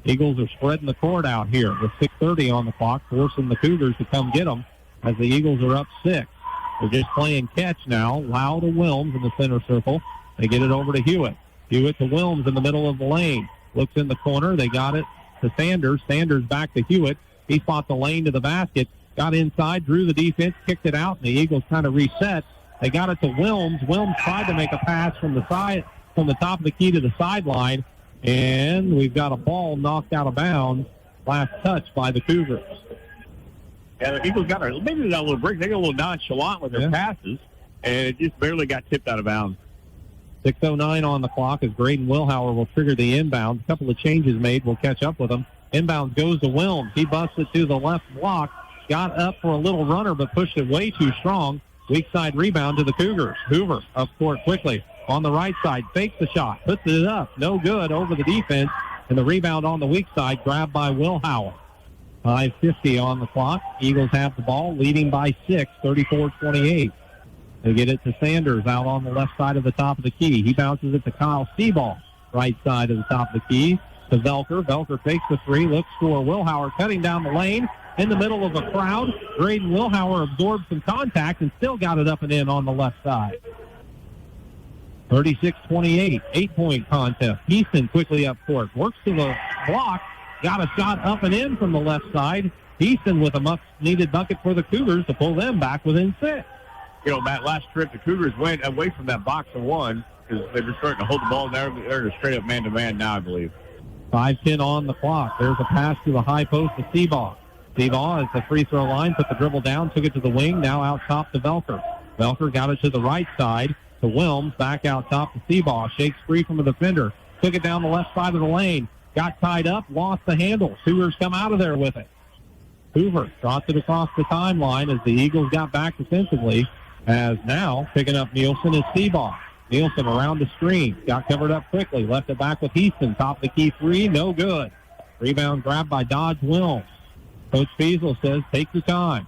Eagles are spreading the court out here with 6:30 on the clock, forcing the Cougars to come get them as the Eagles are up 6. They're just playing catch now. Lau to Wilms in the center circle. They get it over to Hewitt. Hewitt to Wilms in the middle of the lane. Looks in the corner. They got it to Sanders. Sanders back to Hewitt. He fought the lane to the basket. Got inside, drew the defense, kicked it out, and the Eagles kind of reset. They got it to Wilms. Wilms tried to make a pass from the side, from the top of the key to the sideline, and we've got a ball knocked out of bounds. Last touch by the Cougars. Yeah, the Eagles got maybe a little break. They got a little nonchalant with their passes, and it just barely got tipped out of bounds. 6:09 on the clock as Graydon Wilhauer will trigger the inbound. A couple of changes made. We'll catch up with him. Inbound goes to Wilms. He busts it to the left block. Got up for a little runner, but pushed it way too strong. Weak side rebound to the Cougars. Hoover up court quickly. On the right side, fakes the shot. Puts it up. No good over the defense. And the rebound on the weak side, grabbed by Wilhauer. 5:50 on the clock. Eagles have the ball, leading by 6, 34-28. They get it to Sanders out on the left side of the top of the key. He bounces it to Kyle Seaball, right side of the top of the key, to Velker. Velker fakes the 3, looks for Wilhauer cutting down the lane in the middle of a crowd. Graydon Wilhauer absorbed some contact and still got it up and in on the left side. 36-28, 8-point contest. Easton quickly up court, works to the block, got a shot up and in from the left side. Easton with a much-needed bucket for the Cougars to pull them back within 6. You know, Matt, last trip the Cougars went away from that box of one because they were starting to hold the ball. They're straight-up man-to-man now, I believe. 5:10 on the clock. There's a pass to the high post to Seabaugh. Seabaugh at the free throw line, put the dribble down, took it to the wing, now out top to Velker. Velker got it to the right side to Wilms, back out top to Seabaugh. Shakes free from the defender. Took it down the left side of the lane. Got tied up, lost the handle. Cougars come out of there with it. Hoover drops it across the timeline as the Eagles got back defensively. As now, picking up Nielsen is Seabaugh. Nielsen around the screen. Got covered up quickly. Left it back with Heaston. Top of the key three. No good. Rebound grabbed by Dodge Wilms. Coach Fiesel says, take your time.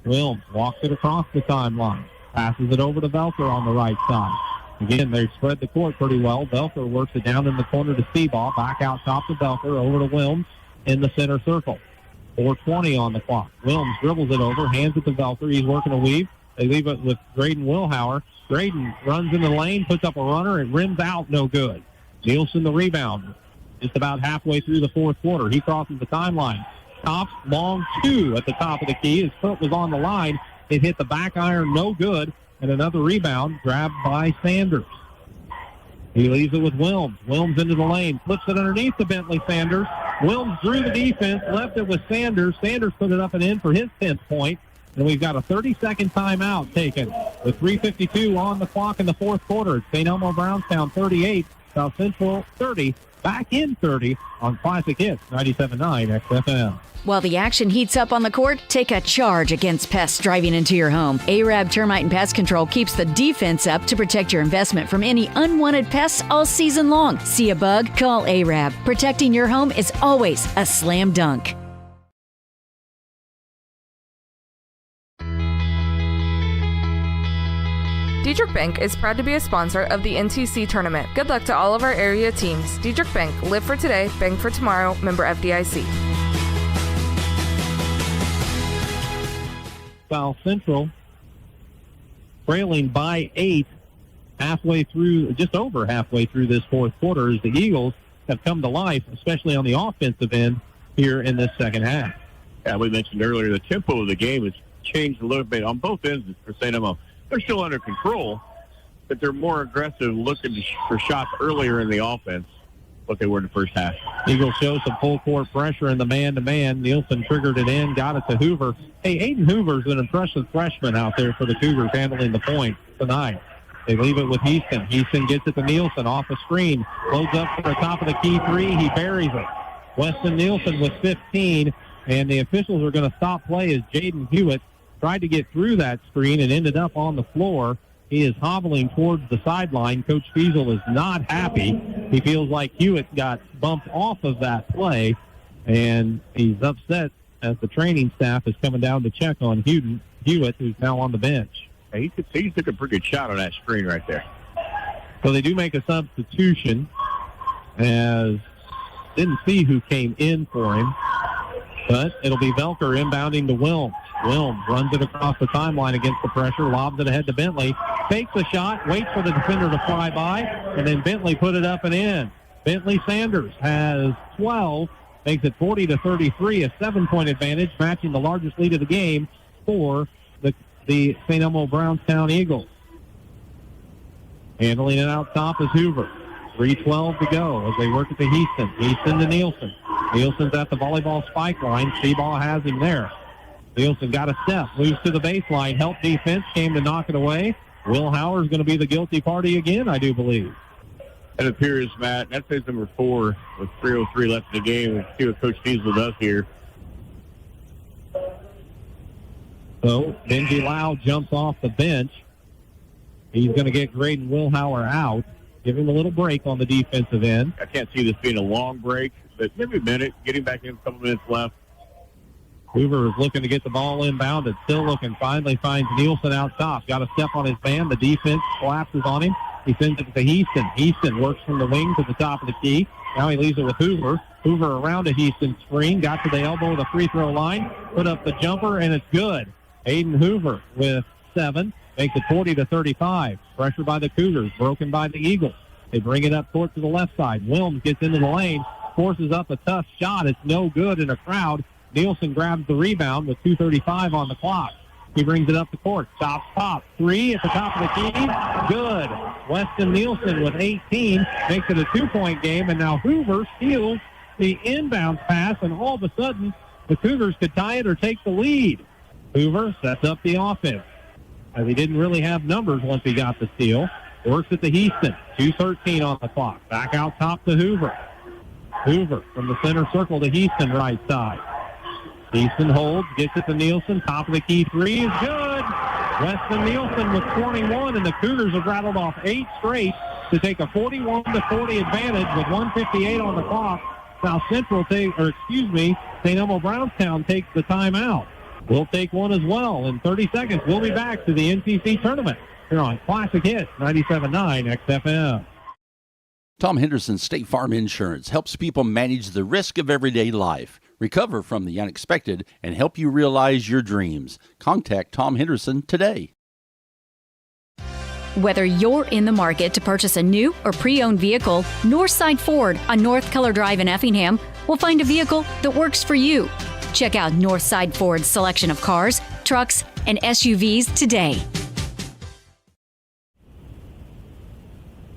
Wilms walks it across the timeline. Passes it over to Velker on the right side. Again, they spread the court pretty well. Velker works it down in the corner to Seabaugh. Back out top to Velker. Over to Wilms in the center circle. 4:20 on the clock. Wilms dribbles it over. Hands it to Velker. He's working a weave. They leave it with Graydon Wilhauer. Graydon runs in the lane, puts up a runner. It rims out. No good. Nielsen the rebound. Just about halfway through the fourth quarter. He crosses the timeline. Tops long 2 at the top of the key. His foot was on the line. It hit the back iron. No good. And another rebound grabbed by Sanders. He leaves it with Wilms. Wilms into the lane. Flips it underneath to Bentley Sanders. Wilms drew the defense. Left it with Sanders. Sanders put it up and in for his 10th point. And we've got a 30-second timeout taken with 3:52 on the clock in the fourth quarter. It's St. Elmo Brownstown 38, South Central 30, back in 30 on Classic Hits 97.9 XFM. While the action heats up on the court, take a charge against pests driving into your home. Arab Termite and Pest Control keeps the defense up to protect your investment from any unwanted pests all season long. See a bug? Call Arab. Protecting your home is always a slam dunk. Diedrich Bank is proud to be a sponsor of the NTC tournament. Good luck to all of our area teams. Diedrich Bank, live for today, bank for tomorrow, member FDIC. South Central trailing by 8 just over halfway through this fourth quarter as the Eagles have come to life, especially on the offensive end here in this second half. Yeah, we mentioned earlier the tempo of the game has changed a little bit on both ends for St. Elmo. They're still under control, but they're more aggressive looking for shots earlier in the offense, what they were in the first half. Eagles show some full court pressure in the man-to-man. Nielsen triggered it in, got it to Hoover. Hey, Aiden Hoover's an impressive freshman out there for the Cougars handling the point tonight. They leave it with Heaston. Heaston gets it to Nielsen off a screen. Loads up for the top of the key three. He buries it. Weston Nielsen with 15, and the officials are going to stop play as Jaden Hewitt tried to get through that screen and ended up on the floor. He is hobbling towards the sideline. Coach Fiesel is not happy. He feels like Hewitt got bumped off of that play, and he's upset as the training staff is coming down to check on Hewitt, who's now on the bench. He took a pretty good shot on that screen right there. So they do make a substitution, as didn't see who came in for him, but it'll be Velker inbounding to Wilms. Wilms runs it across the timeline against the pressure, lobs it ahead to Bentley, takes a shot, waits for the defender to fly by, and then Bentley put it up and in. Bentley Sanders has 12, makes it 40-33, a 7-point advantage, matching the largest lead of the game for the St. Elmo Brownstown Eagles. Handling it out top is Hoover. 3:12 to go as they work it to Heaston. Heaston to Nielsen. Nielsen's at the volleyball spike line. Seabaugh has him there. Nielsen got a step, moves to the baseline, help defense, came to knock it away. Will Howard's going to be the guilty party again, I do believe. It appears, Matt. That says number 4 with 3:03 left in the game. Let's see what Coach Fiesel does here. So Benji Lau jumps off the bench. He's going to get Graydon Wilhauer out, give him a little break on the defensive end. I can't see this being a long break, but maybe a minute, getting back in, a couple minutes left. Hoover is looking to get the ball inbounded, still looking, finally finds Nielsen out top. Got a step on his man, the defense collapses on him. He sends it to Heaston. Heaston works from the wing to the top of the key. Now he leaves it with Hoover. Hoover around a Heaston screen, got to the elbow of the free throw line, put up the jumper, and it's good. Aiden Hoover with 7, makes it 40-35. Pressure by the Cougars, broken by the Eagles. They bring it up court to the left side. Wilms gets into the lane, forces up a tough shot. It's no good in a crowd. Nielsen grabs the rebound with 2:35 on the clock. He brings it up the court. Stops top. 3 at the top of the key. Good. Weston Nielsen with 18 makes it a 2-point game, and now Hoover steals the inbound pass, and all of a sudden the Cougars could tie it or take the lead. Hoover sets up the offense, as he didn't really have numbers once he got the steal. Works it to Heaston. 2:13 on the clock. Back out top to Hoover. Hoover from the center circle to Heaston, right side. Heaston holds, gets it to Nielsen. Top of the key 3 is good. Weston Nielsen with 21, and the Cougars have rattled off 8 straight to take a 41-40 advantage with 1:58 on the clock. South Central St. Elmo Brownstown takes the timeout. We'll take one as well. In 30 seconds, we'll be back to the NTC tournament here on Classic Hits 97.9 XFM. Tom Henderson State Farm Insurance helps people manage the risk of everyday life, recover from the unexpected, and help you realize your dreams. Contact Tom Henderson today. Whether you're in the market to purchase a new or pre-owned vehicle, Northside Ford on North Keller Drive in Effingham will find a vehicle that works for you. Check out Northside Ford's selection of cars, trucks, and SUVs today.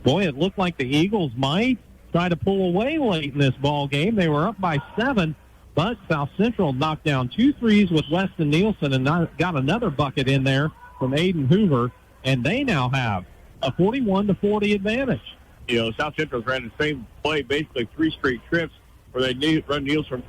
Boy, it looked like the Eagles might try to pull away late in this ball game. They were up by 7, but South Central knocked down 2 threes with Weston Nielsen and got another bucket in there from Aiden Hoover, and they now have a 41-40 advantage. You know, South Central's ran the same play basically 3 straight trips where they run Nielsen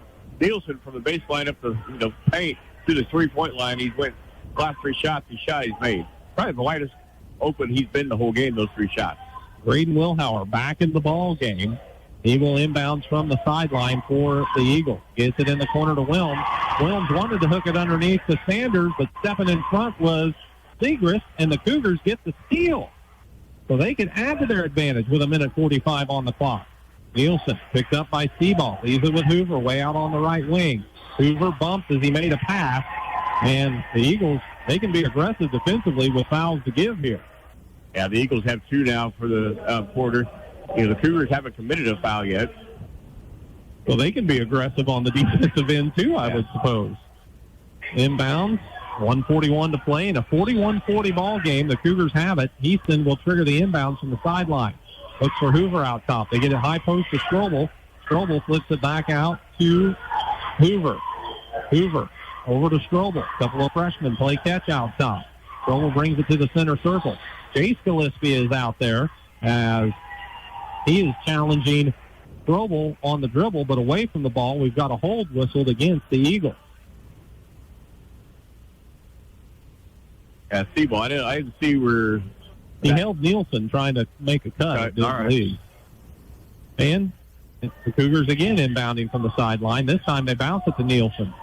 from the baseline up the paint to the 3-point line. He's went last 3 shots he's made. Probably the widest open he's been the whole game, those 3 shots. Braden Wilhauer back in the ball game. He will inbounds from the sideline for the Eagles. Gets it in the corner to Wilms. Wilms wanted to hook it underneath to Sanders, but stepping in front was Segrist, and the Cougars get the steal. So they can add to their advantage with 1:45 on the clock. Nielsen picked up by Seaball. Leaves it with Hoover way out on the right wing. Hoover bumps as he made a pass, and the Eagles, they can be aggressive defensively with fouls to give here. Yeah, the Eagles have 2 now for the quarter. You know, the Cougars haven't committed a foul yet. Well, they can be aggressive on the defensive end, too, I would suppose. Inbounds, 1:41 to play in a 41-40 ball game. The Cougars have it. Heaston will trigger the inbounds from the sideline. Looks for Hoover out top. They get it high post to Strobel. Strobel flips it back out to Hoover. Hoover over to Strobel. Couple of freshmen play catch out top. Strobel brings it to the center circle. Chase Gillespie is out there as he is challenging Strobel on the dribble, but away from the ball. We've got a hold whistled against the Eagles. Yeah, Seaball, I didn't see where... He held Nielsen trying to make a cut. All right. And it's the Cougars again inbounding from the sideline. This time they bounce it to Nielsen.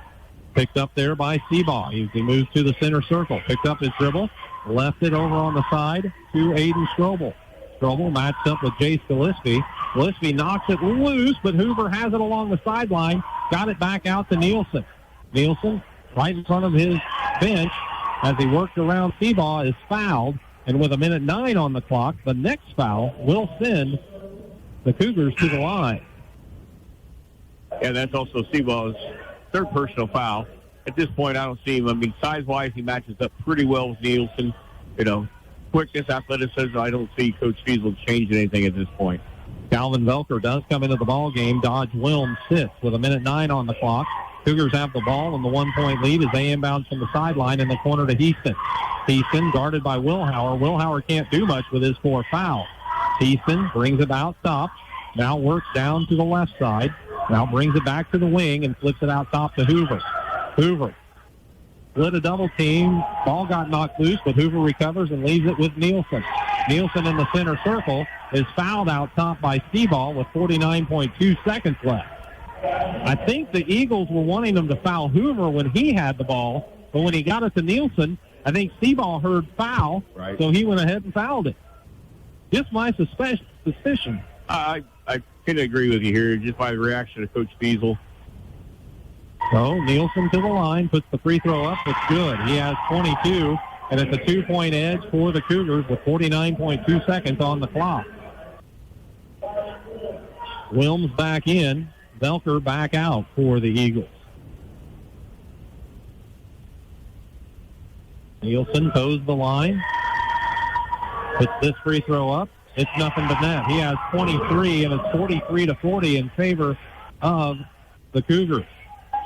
Picked up there by Seaball. He moves to the center circle. Picked up his dribble. Left it over on the side to Aiden Strobel. Strobel matched up with Jace Gillespie. Gillespie knocks it loose, but Hoover has it along the sideline. Got it back out to Nielsen. Nielsen, right in front of his bench, as he worked around Seaball, is fouled. And with 1:09 on the clock, the next foul will send the Cougars to the line. Yeah, that's also Seaball's 3rd personal foul. At this point, I don't see him. I mean, size-wise, he matches up pretty well with Nielsen. You know, quickness, athleticism, I don't see Coach Fiesel changing anything at this point. Calvin Velker does come into the ball game. Dodge Wilms sits with 1:09 on the clock. Cougars have the ball and the 1-point lead as they inbound from the sideline in the corner to Heaston. Heaston guarded by Wilhauer. Wilhauer can't do much with his 4 fouls. Heaston brings it out top. Now works down to the left side. Now brings it back to the wing and flips it out top to Hoover. Hoover split a double team. Ball got knocked loose, but Hoover recovers and leaves it with Nielsen. Nielsen in the center circle is fouled out top by Seaball with 49.2 seconds left. I think the Eagles were wanting him to foul Hoover when he had the ball, but when he got it to Nielsen, I think Seaball heard foul, right, so he went ahead and fouled it. Just my suspicion. I can agree with you here, just by the reaction of Coach Fiesel. So Nielsen to the line, puts the free throw up. It's good. He has 22, and it's a 2-point edge for the Cougars with 49.2 seconds on the clock. Wilms back in. Velker back out for the Eagles. Nielsen toes the line. Puts this free throw up. It's nothing but net. He has 23, and it's 43-40 in favor of the Cougars.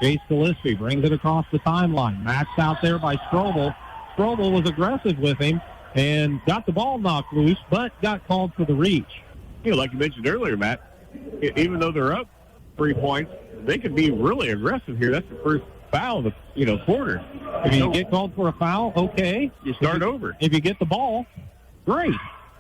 Jace Gillespie brings it across the timeline. Matched out there by Strobel. Strobel was aggressive with him and got the ball knocked loose, but got called for the reach. Like you mentioned earlier, Matt, even though they're up 3 points, they can be really aggressive here. That's the first foul of the quarter. If you get called for a foul, okay. You start over. If you get the ball, great.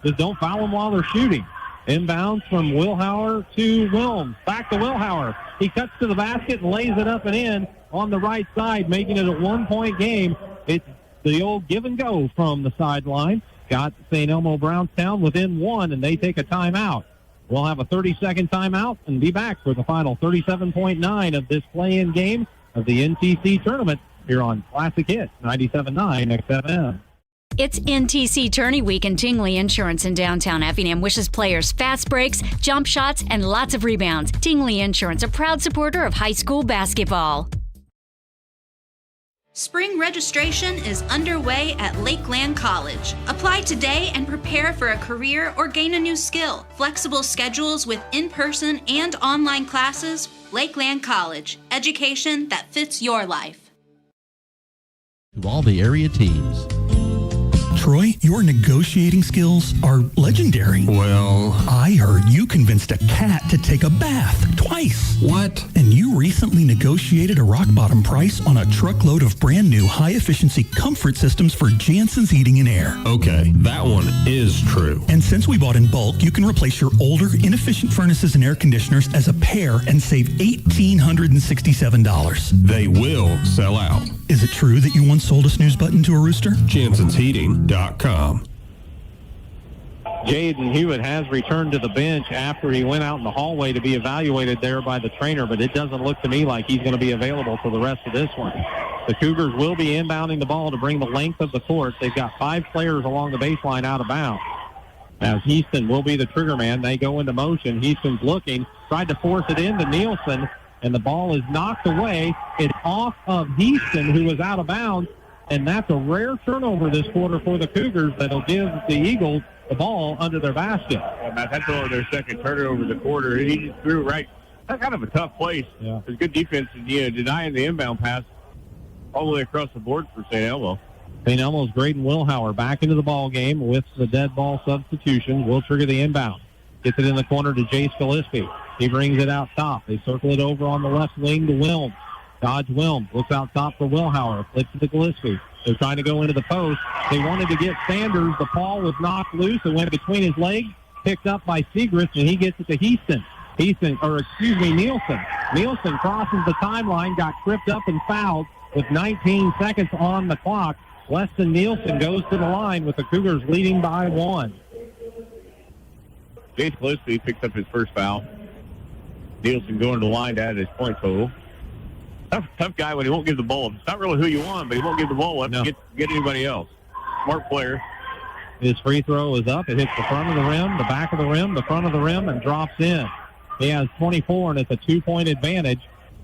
Just don't foul them while they're shooting. Inbounds from Wilhauer to Wilms. Back to Wilhauer. He cuts to the basket and lays it up and in on the right side, making it a 1-point game. It's the old give and go from the sideline. Got St. Elmo Brownstown within one, and they take a timeout. We'll have a 30-second timeout and be back for the final 37.9 of this play-in game of the NTC tournament here on Classic Hits 97.9 XFM. It's NTC Tourney Week, and Tingley Insurance in downtown Effingham wishes players fast breaks, jump shots, and lots of rebounds. Tingley Insurance, a proud supporter of high school basketball. Spring registration is underway at Lakeland College. Apply today and prepare for a career or gain a new skill. Flexible schedules with in-person and online classes. Lakeland College. Education that fits your life. To all the area teams. Troy, your negotiating skills are legendary. Well, I heard you convinced a cat to take a bath twice. What? And you recently negotiated a rock-bottom price on a truckload of brand new high-efficiency comfort systems for Jansen's Heating and Air. Okay, that one is true. And since we bought in bulk, you can replace your older, inefficient furnaces and air conditioners as a pair and save $1,867. They will sell out. Is it true that you once sold a snooze button to a rooster? JansensHeating.com. Jaden Hewitt has returned to the bench after he went out in the hallway to be evaluated there by the trainer, but it doesn't look to me like he's going to be available for the rest of this one. The Cougars will be inbounding the ball to bring the length of the court. They've got 5 players along the baseline out of bounds. Now Houston will be the trigger man. They go into motion. Houston's looking, tried to force it into Nielsen, and the ball is knocked away. It's off of Houston, who was out of bounds, and that's a rare turnover this quarter for the Cougars that'll give the Eagles the ball under their basket. Yeah, Matt, that's only their second turnover of the quarter. He just threw right. That's kind of a tough place. Yeah. There's good defense and denying the inbound pass all the way across the board for St. Elmo. St. Elmo's Graydon Wilhauer back into the ball game with the dead ball substitution. Will trigger the inbound. Gets it in the corner to Jace Gillespie. He brings it out top. They circle it over on the left wing to Wilms. Dodge Wilms. Looks out top for Wilhauer. Flips it to Gillespie. They're trying to go into the post. They wanted to get Sanders. The ball was knocked loose. It went between his legs. Picked up by Segrist, and he gets it to Nielsen. Nielsen crosses the timeline, got tripped up and fouled with 19 seconds on the clock. Weston Nielsen goes to the line with the Cougars leading by 1. Jace Gillespie picks up his first foul. Nielsen going to the line to add his point total. Tough guy when he won't give the ball. It's not really who you want, but he won't give the ball up to get anybody else. Smart player. His free throw is up. It hits the front of the rim, the back of the rim, the front of the rim, and drops in. He has 24, and it's a 2-point advantage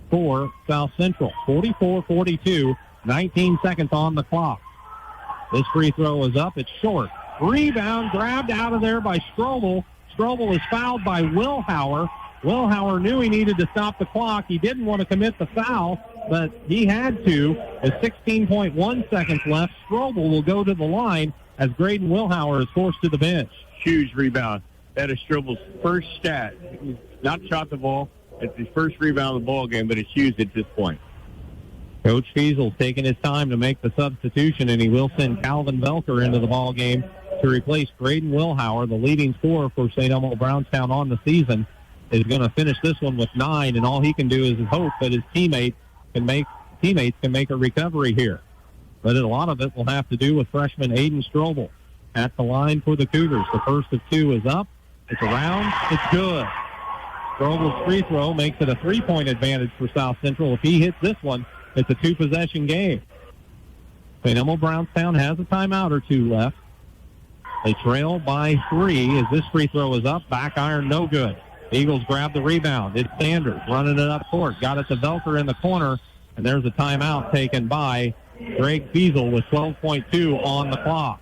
for South Central. 44-42, 19 seconds on the clock. This free throw is up. It's short. Rebound grabbed out of there by Strobel. Strobel is fouled by Wilhauer. Wilhauer knew he needed to stop the clock. He didn't want to commit the foul, but he had to. With 16.1 seconds left, Strobel will go to the line as Graydon Wilhauer is forced to the bench. Huge rebound. That is Strobel's first stat. He's not shot the ball. It's his first rebound of the ball game, but it's huge at this point. Coach Fiesel's taking his time to make the substitution, and he will send Calvin Velker into the ball game to replace Graydon Wilhauer, the leading scorer for St. Elmo Brownstown on the season. Is going to finish this one with 9, and all he can do is hope that his teammates can make a recovery here. But a lot of it will have to do with freshman Aiden Strobel at the line for the Cougars. The first of 2 is up. It's around. It's good. Strobel's free throw makes it a 3-point advantage for South Central. If he hits this one, it's a 2-possession game. St. Elmo Brownstown has a timeout or 2 left. They trail by 3 as this free throw is up. Back iron, no good. Eagles grab the rebound. It's Sanders running it up court. Got it to Velker in the corner, and there's a timeout taken by Greg Fiesel with 12.2 on the clock.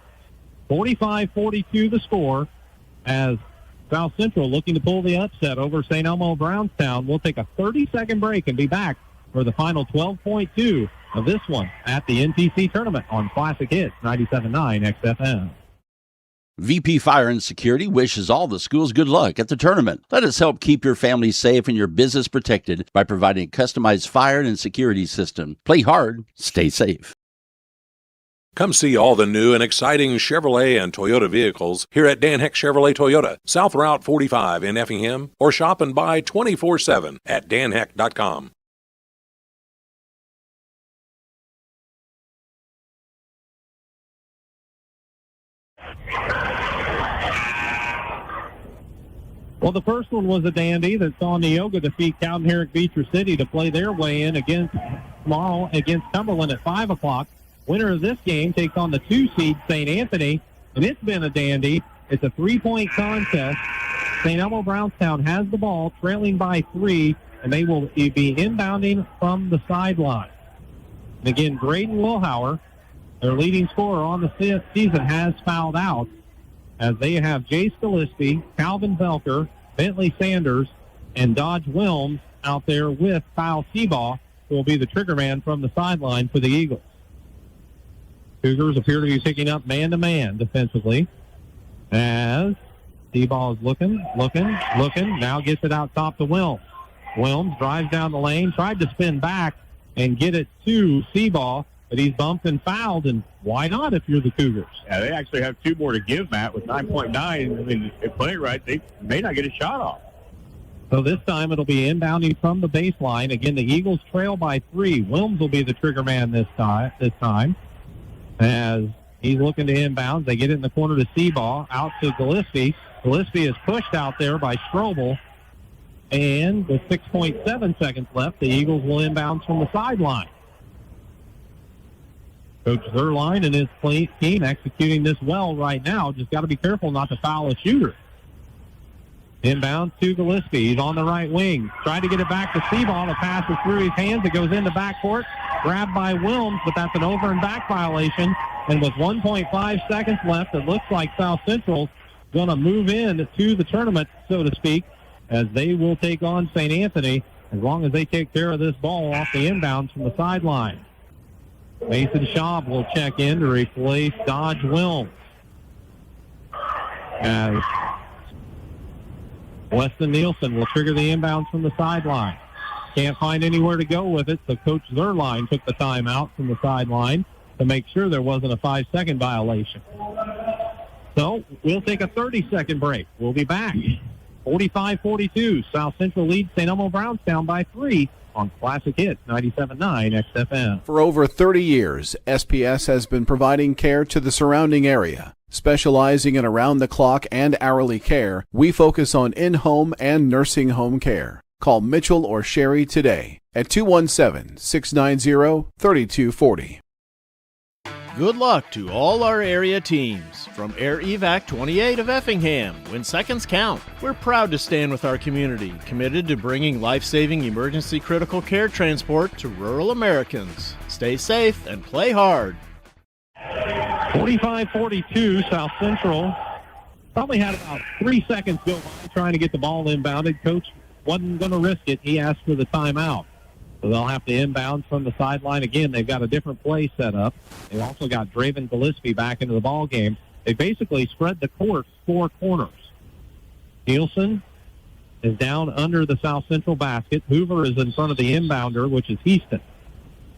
45-42 the score as South Central looking to pull the upset over St. Elmo Brownstown. We'll take a 30-second break and be back for the final 12.2 of this one at the NTC tournament on Classic Hits 97.9 XFM. VP Fire and Security wishes all the schools good luck at the tournament. Let us help keep your family safe and your business protected by providing a customized fire and security system. Play hard, stay safe. Come see all the new and exciting Chevrolet and Toyota vehicles here at Dan Heck Chevrolet Toyota, South Route 45 in Effingham, or shop and buy 24/7 at danheck.com. Well, the first one was a dandy that saw Neoga defeat Cowden Herrick Beecher City to play their way in tomorrow against Cumberland at 5 o'clock. Winner of this game takes on the 2 seed St. Anthony, and it's been a dandy. It's a 3-point contest. St. Elmo Brownstown has the ball, trailing by 3, and they will be inbounding from the sideline. And again, Braden Wilhauer, their leading scorer on the season, has fouled out, as they have Jace Gillespie, Calvin Velker, Bentley Sanders, and Dodge Wilms out there with Kyle Seabaugh, who will be the trigger man from the sideline for the Eagles. Cougars appear to be picking up man-to-man defensively, as Seabaugh is looking, now gets it out top to Wilms. Wilms drives down the lane, tried to spin back and get it to Seabaugh, but he's bumped and fouled, and why not if you're the Cougars? Yeah, they actually have 2 more to give, Matt, with 9.9. I mean, if they play right, they may not get a shot off. So this time it'll be inbounding from the baseline. Again, the Eagles trail by 3. Wilms will be the trigger man this time. As he's looking to inbounds, they get it in the corner to Seabaugh, out to Gillespie. Gillespie is pushed out there by Strobel, and with 6.7 seconds left, the Eagles will inbounds from the sideline. Coach Zerline and his team executing this well right now. Just got to be careful not to foul a shooter. Inbound to Gillespie. He's on the right wing. Tried to get it back to Seabaugh. The pass is through his hands. It goes into backcourt. Grabbed by Wilms, but that's an over and back violation. And with 1.5 seconds left, it looks like South Central's going to move in to the tournament, so to speak, as they will take on St. Anthony as long as they take care of this ball off the inbounds from the sideline. Mason Schaub will check in to replace Dodge Wilms, as Weston Nielsen will trigger the inbounds from the sideline. Can't find anywhere to go with it, so Coach Zerline took the timeout from the sideline to make sure there wasn't a 5-second violation. So we'll take a 30-second break. We'll be back. 45-42. South Central leads St. Elmo Brownstown by 3 on Classic Hits 97.9 XFM. For over 30 years, SPS has been providing care to the surrounding area. Specializing in around-the-clock and hourly care, we focus on in-home and nursing home care. Call Mitchell or Sherry today at 217-690-3240. Good luck to all our area teams. From Air Evac 28 of Effingham, when seconds count, we're proud to stand with our community, committed to bringing life-saving emergency critical care transport to rural Americans. Stay safe and play hard. 45-42, South Central probably had about 3 seconds go by trying to get the ball inbounded. Coach wasn't going to risk it. He asked for the timeout. So they'll have to inbound from the sideline again. They've got a different play set up. They've also got Draven Gillespie back into the ball game. They basically spread the court 4 corners. Nielsen is down under the South Central basket. Hoover is in front of the inbounder, which is Heaston.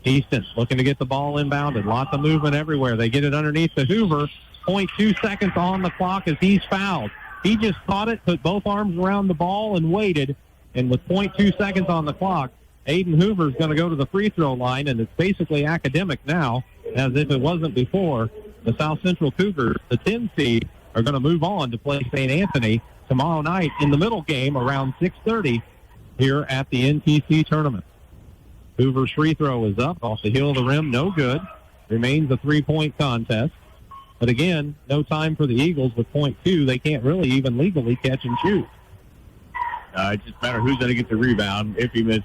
Heaston looking to get the ball inbounded. Lots of movement everywhere. They get it underneath to Hoover. 0.2 seconds on the clock as he's fouled. He just caught it, put both arms around the ball, and waited. And with 0.2 seconds on the clock, Aiden Hoover is going to go to the free throw line, and it's basically academic now, as if it wasn't before. The South Central Cougars, the 10 seed, are going to move on to play St. Anthony tomorrow night in the middle game around 6:30 here at the NTC tournament. Hoover's free throw is up off the heel of the rim, no good. Remains a 3-point contest. But again, no time for the Eagles with 0.2. They can't really even legally catch and shoot. It just matters who's going to get the rebound if he misses.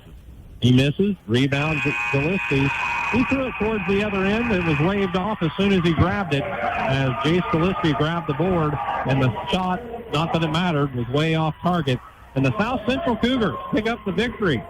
He misses. Rebounds at Gillespie. He threw it towards the other end. It was waved off as soon as he grabbed it, as Jace Gillespie grabbed the board, and the shot, not that it mattered, was way off target. And the South Central Cougars pick up the victory,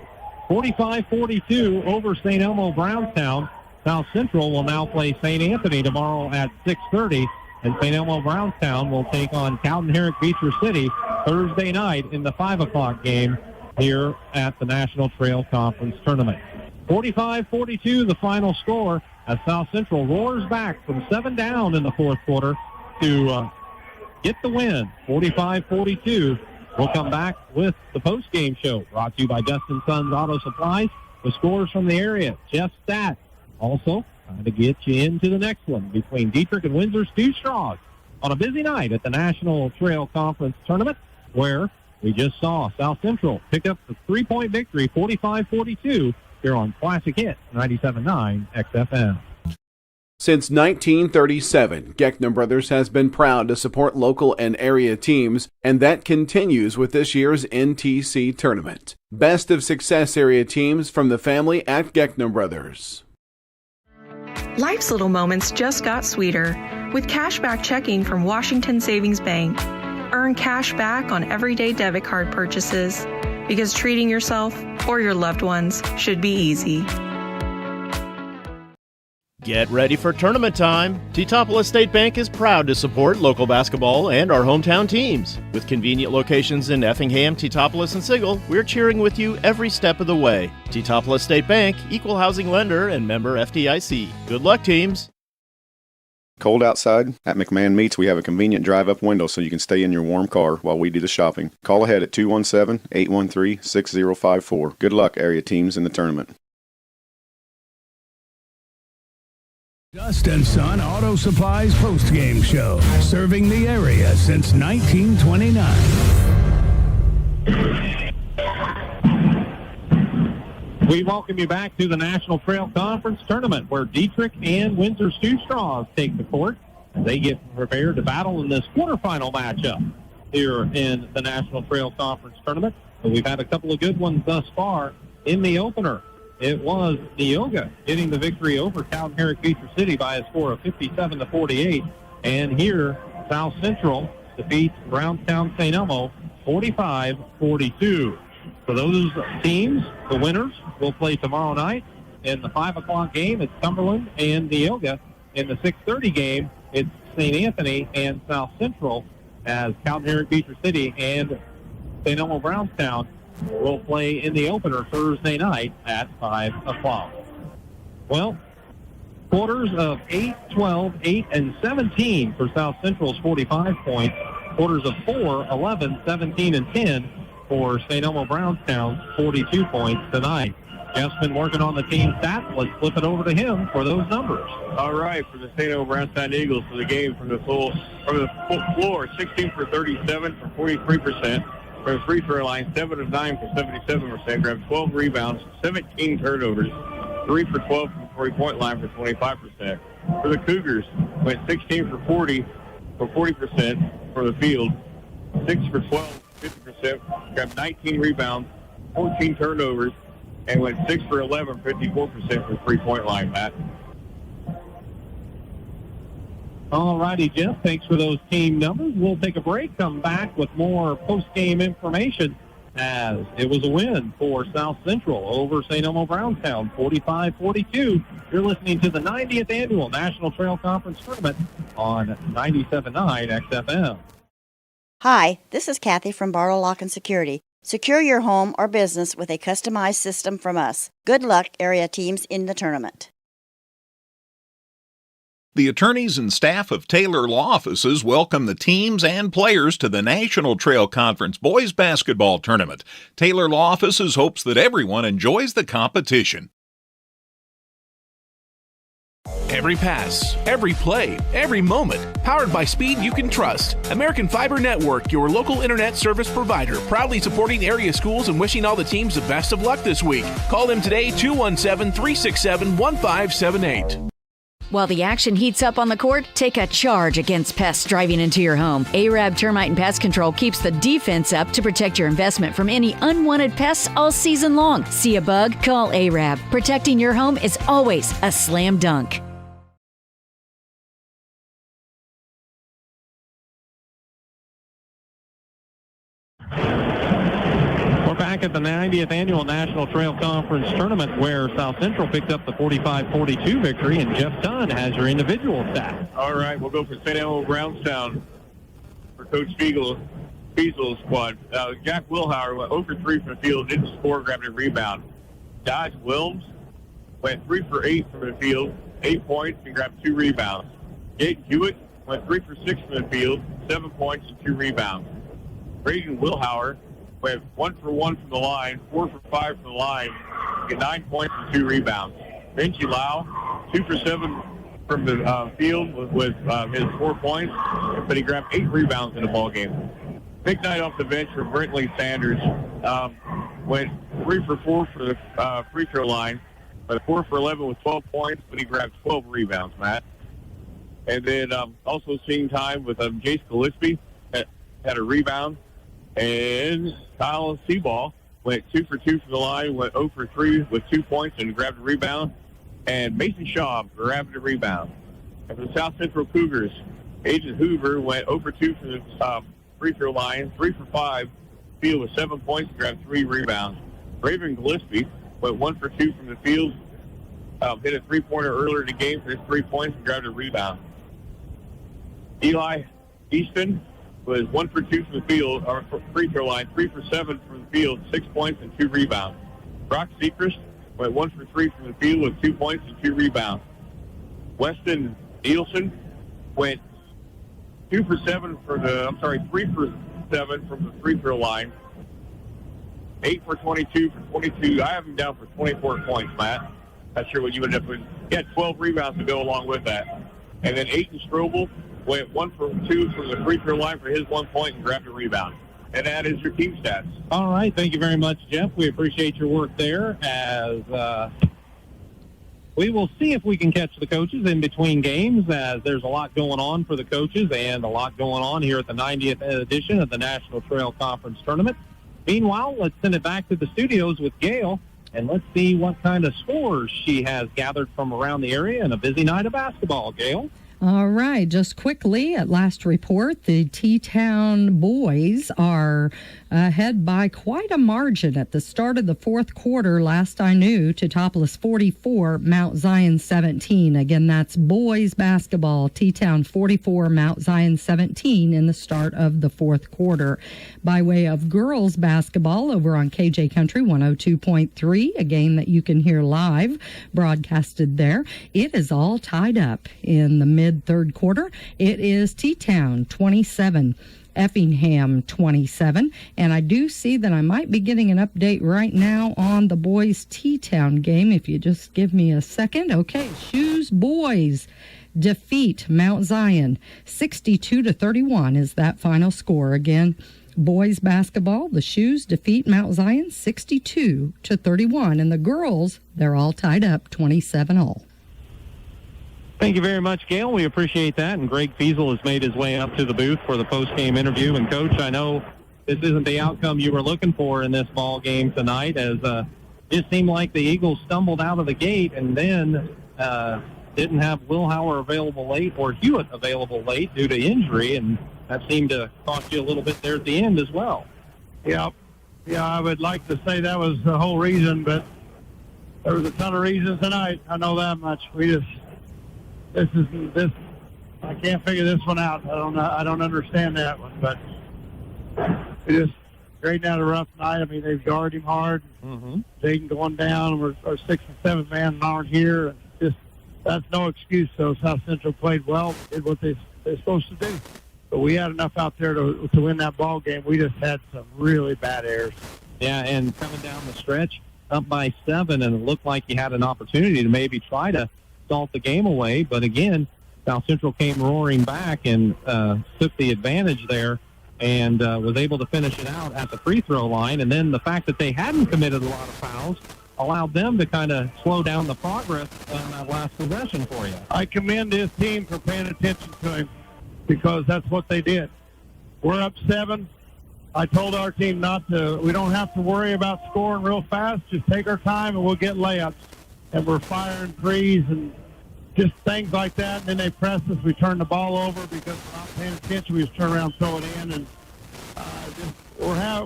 45-42 over St. Elmo Brownstown. South Central will now play St. Anthony tomorrow at 6:30, and St. Elmo Brownstown will take on Cowden Herrick Beecher City Thursday night in the 5 o'clock game here at the National Trail Conference Tournament. 45-42 the final score as South Central roars back from 7 down in the fourth quarter to get the win, 45-42. We'll come back with the post-game show brought to you by Dustin Sons Auto Supplies with scores from the area. Jeff Stat also trying to get you into the next one between Dietrich and Windsor's two straws on a busy night at the National Trail Conference Tournament, where we just saw South Central pick up the 3-point victory, 45-42, here on Classic Hit 97.9 XFM. Since 1937, Geckner Brothers has been proud to support local and area teams, and that continues with this year's NTC tournament. Best of Success area teams from the family at Geckner Brothers. Life's little moments just got sweeter with cashback checking from Washington Savings Bank. Earn cash back on everyday debit card purchases, because treating yourself or your loved ones should be easy. Get ready for tournament time. T-Topolis State Bank is proud to support local basketball and our hometown teams. With convenient locations in Effingham, T-Topolis, and Sigel, we're cheering with you every step of the way. T-Topolis State Bank, equal housing lender and member FDIC. Good luck, teams. Cold outside? At McMahon Meats, we have a convenient drive-up window so you can stay in your warm car while we do the shopping. Call ahead at 217-813-6054. Good luck, area teams, in the tournament. Dustin Son Auto Supplies postgame show, serving the area since 1929. We welcome you back to the National Trail Conference Tournament, where Dietrich and Windsor's two straws take the court as they get prepared to battle in this quarterfinal matchup here in the National Trail Conference Tournament. And we've had a couple of good ones thus far in the opener. It was Neoga getting the victory over Cowden Herrick Beecher City by a score of 57-48. And here, South Central defeats Brownstown St. Elmo 45-42. For those teams, the winners will play tomorrow night. In the 5 o'clock game, it's Cumberland and Neoga. In the 6:30 game, it's St. Anthony and South Central, as Cowden Herrick Beecher City and St. Elmo Brownstown will play in the opener Thursday night at 5 o'clock. Well, quarters of 8, 12, 8, and 17 for South Central's 45 points. Quarters of 4, 11, 17, and 10 for St. Elmo Brownstown's 42 points tonight. Jeff's been working on the team stats. Let's flip it over to him for those numbers. All right, for the St. Elmo Brownstown Eagles for the game from the floor, 16 for 37 for 43%. From the free throw line, 7 of 9 for 77%. Grabbed 12 rebounds, 17 turnovers, 3 for 12 from the 3-point line for 25%. For the Cougars, went 16 for 40 for 40% from the field, 6 for 12, 50%. Grabbed 19 rebounds, 14 turnovers, and went 6 for 11, 54% from the 3-point line, Matt. All righty, Jeff. Thanks for those team numbers. We'll take a break, come back with more post-game information, as it was a win for South Central over St. Elmo Brownstown, 45-42. You're listening to the 90th Annual National Trail Conference Tournament on 97.9 XFM. Hi, this is Kathy from Barlow Lock and Security. Secure your home or business with a customized system from us. Good luck, area teams, in the tournament. The attorneys and staff of Taylor Law Offices welcome the teams and players to the National Trail Conference Boys Basketball Tournament. Taylor Law Offices hopes that everyone enjoys the competition. Every pass, every play, every moment. Powered by speed you can trust. American Fiber Network, your local internet service provider. Proudly supporting area schools and wishing all the teams the best of luck this week. Call them today, 217-367-1578. While the action heats up on the court, take a charge against pests driving into your home. Arab Termite and Pest Control keeps the defense up to protect your investment from any unwanted pests all season long. See a bug? Call Arab. Protecting your home is always a slam dunk. We're back at the 90th Annual National Trail Conference Tournament where South Central picked up the 45-42 victory, and Jeff Dunn has your individual stat. All right, we'll go for St. Elmo Brownstown for Coach Fiesel's squad. Jack Wilhauer went 0 for 3 from the field, didn't score, grabbed a rebound. Dodge Wilms went 3 for 8 from the field, 8 points, and grabbed 2 rebounds. Jake Hewitt went 3 for 6 from the field, 7 points and 2 rebounds. Braden Wilhauer went 1 for 1 from the line, 4 for 5 from the line, get 9 points and 2 rebounds. Benji Lau, 2 for 7 from the field with his 4 points, but he grabbed 8 rebounds in the ball game. Big night off the bench for Brentley Sanders. Went 3 for 4 for the free throw line, but 4 for 11 with 12 points, but he grabbed 12 rebounds, Matt. And then also seeing time with Jace Gillespie, had a rebound. And Kyle Seaball went 2 for 2 from the line, went 0 for 3 with 2 points and grabbed a rebound. And Mason Shaw grabbed a rebound. And for the South Central Cougars, Agent Hoover went 0 for 2 from the free throw line, 3 for 5, field with 7 points and grabbed 3 rebounds. Raven Gillespie went 1 for 2 from the field, hit a 3-pointer earlier in the game for his 3 points and grabbed a rebound. Eli Easton was 1 for 2 from the field, or free throw line, 3 for 7 from the field, 6 points and 2 rebounds. Brock Sechrist went 1 for 3 from the field with 2 points and 2 rebounds. Weston Nielsen went 3 for 7 from the free throw line, 8 for 22 for 22. I have him down for 24 points, Matt. Not sure what you would end up with. He had 12 rebounds to go along with that. And then Aiton Strobel went 1 for 2 from the free throw line for his 1 point and grabbed a rebound. And that is your team stats. All right. Thank you very much, Jeff. We appreciate your work there. As we will see if we can catch the coaches in between games, as there's a lot going on for the coaches and a lot going on here at the 90th edition of the National Trail Conference Tournament. Meanwhile, let's send it back to the studios with Gail, and let's see what kind of scores she has gathered from around the area in a busy night of basketball. Gail? All right, just quickly, at last report, the T-Town boys are ahead by quite a margin at the start of the fourth quarter, last I knew, to Topless 44, Mount Zion 17. Again, that's boys basketball, T-Town 44, Mount Zion 17 in the start of the fourth quarter. By way of girls basketball over on KJ Country 102.3, a game that you can hear live, broadcasted there. It is all tied up in the mid-third quarter. It is T-Town 27, Effingham 27, and I do see that I might be getting an update right now on the boys T-Town game, if you just give me a second. Okay, Shoes boys defeat Mount Zion 62-31 is that final score. Again, boys basketball, the Shoes defeat Mount Zion 62-31, and the girls, they're all tied up 27-all. Thank you very much, Gail. We appreciate that. And Greg Fiesel has made his way up to the booth for the post-game interview. And, Coach, I know this isn't the outcome you were looking for in this ball game tonight, as it seemed like the Eagles stumbled out of the gate and then didn't have Wilhauer available late or Hewitt available late due to injury, and that seemed to cost you a little bit there at the end as well. Yeah, I would like to say that was the whole reason, but there was a ton of reasons tonight. I know that much. I can't figure this one out. I don't understand that one, but we just straightened out a rough night. I mean, they've guarded him hard. Dayton going down. We're 6th and 7th man aren't here. That's no excuse, though. South Central played well, did what they're supposed to do. But we had enough out there to win that ball game. We just had some really bad errors. Yeah, and coming down the stretch, up by 7, and it looked like you had an opportunity to maybe try to salt the game away. But again, South Central came roaring back and took the advantage there and was able to finish it out at the free throw line. And then the fact that they hadn't committed a lot of fouls allowed them to kind of slow down the progress on that last possession for you. I commend his team for paying attention to him because that's what they did. We're up 7. I told our team we don't have to worry about scoring real fast. Just take our time and we'll get layups. And we're firing threes and just things like that. And then they press us. We turn the ball over because we're not paying attention. We just turn around and throw it in. And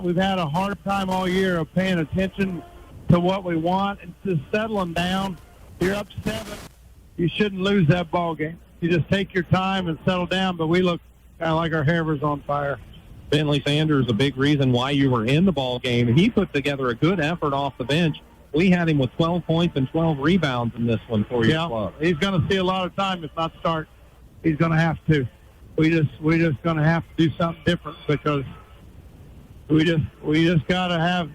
we've had a hard time all year of paying attention to what we want and just settling down. You're up 7. You shouldn't lose that ball game. You just take your time and settle down. But we look kind of like our hair was on fire. Bentley Sanders, a big reason why you were in the ball game. He put together a good effort off the bench. We had him with 12 points and 12 rebounds in this one for your club. He's going to see a lot of time, if not start. He's going to have to. We just going to have to do something different because we just got to have.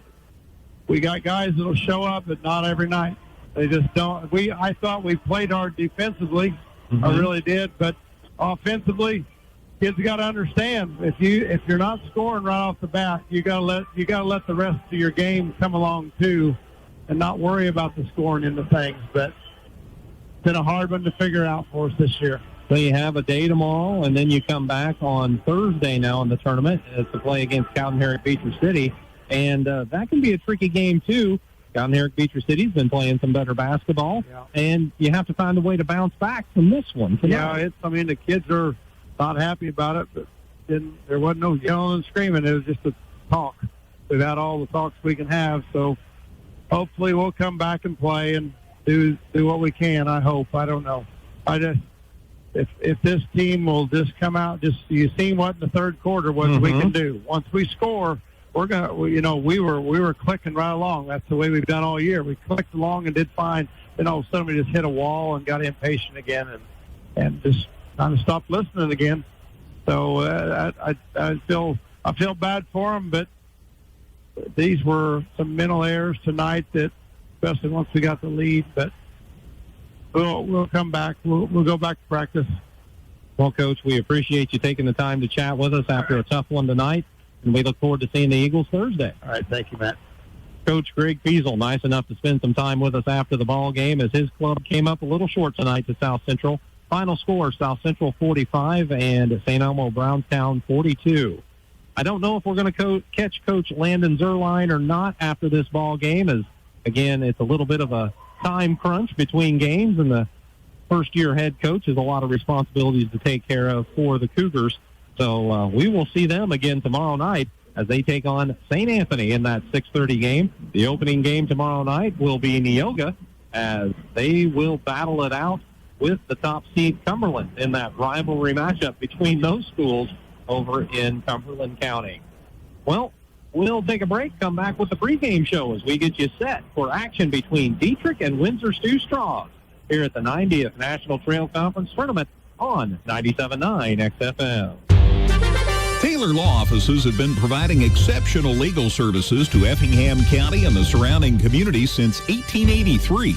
We got guys that'll show up, but not every night. They just don't. I thought we played hard defensively. Mm-hmm. I really did, but offensively, kids got to understand if you're not scoring right off the bat, you got to let the rest of your game come along too, and not worry about the scoring into things. But it's been a hard one to figure out for us this year. So you have a day tomorrow, and then you come back on Thursday now in the tournament to play against Cowden Herrick Beecher City, and that can be a tricky game too. Cowden Herrick Beecher City's been playing some better basketball, and you have to find a way to bounce back from this one tonight. Yeah, the kids are not happy about it, but then there wasn't no yelling and screaming. It was just a talk. We've had all the talks we can have, so hopefully we'll come back and play and do what we can. I hope. I don't know. If this team will just come out, you seen what in the third quarter what we can do. Once we score, we're gonna. We were clicking right along. That's the way we've done all year. We clicked along and did fine. Then all of a sudden we just hit a wall and got impatient again and just kind of stopped listening again. So I feel bad for them, but these were some mental errors tonight that, especially once we got the lead. But we'll come back. We'll go back to practice. Well, Coach, we appreciate you taking the time to chat with us after a tough one tonight, and we look forward to seeing the Eagles Thursday. All right, thank you, Matt. Coach Greg Fiesel, nice enough to spend some time with us after the ball game as his club came up a little short tonight to South Central. Final score, South Central 45 and St. Elmo Brownstown 42. I don't know if we're going to catch Coach Landon Zerline or not after this ball game, as, again, it's a little bit of a time crunch between games, and the first-year head coach has a lot of responsibilities to take care of for the Cougars. So we will see them again tomorrow night as they take on St. Anthony in that 6:30 game. The opening game tomorrow night will be Neoga, as they will battle it out with the top seed Cumberland in that rivalry matchup between those schools over in Cumberland County. Well, we'll take a break, come back with the pregame show as we get you set for action between Dietrich and Windsor Stew Straws here at the 90th National Trail Conference Tournament on 97.9 XFM. Taylor Law Offices have been providing exceptional legal services to Effingham County and the surrounding community since 1883.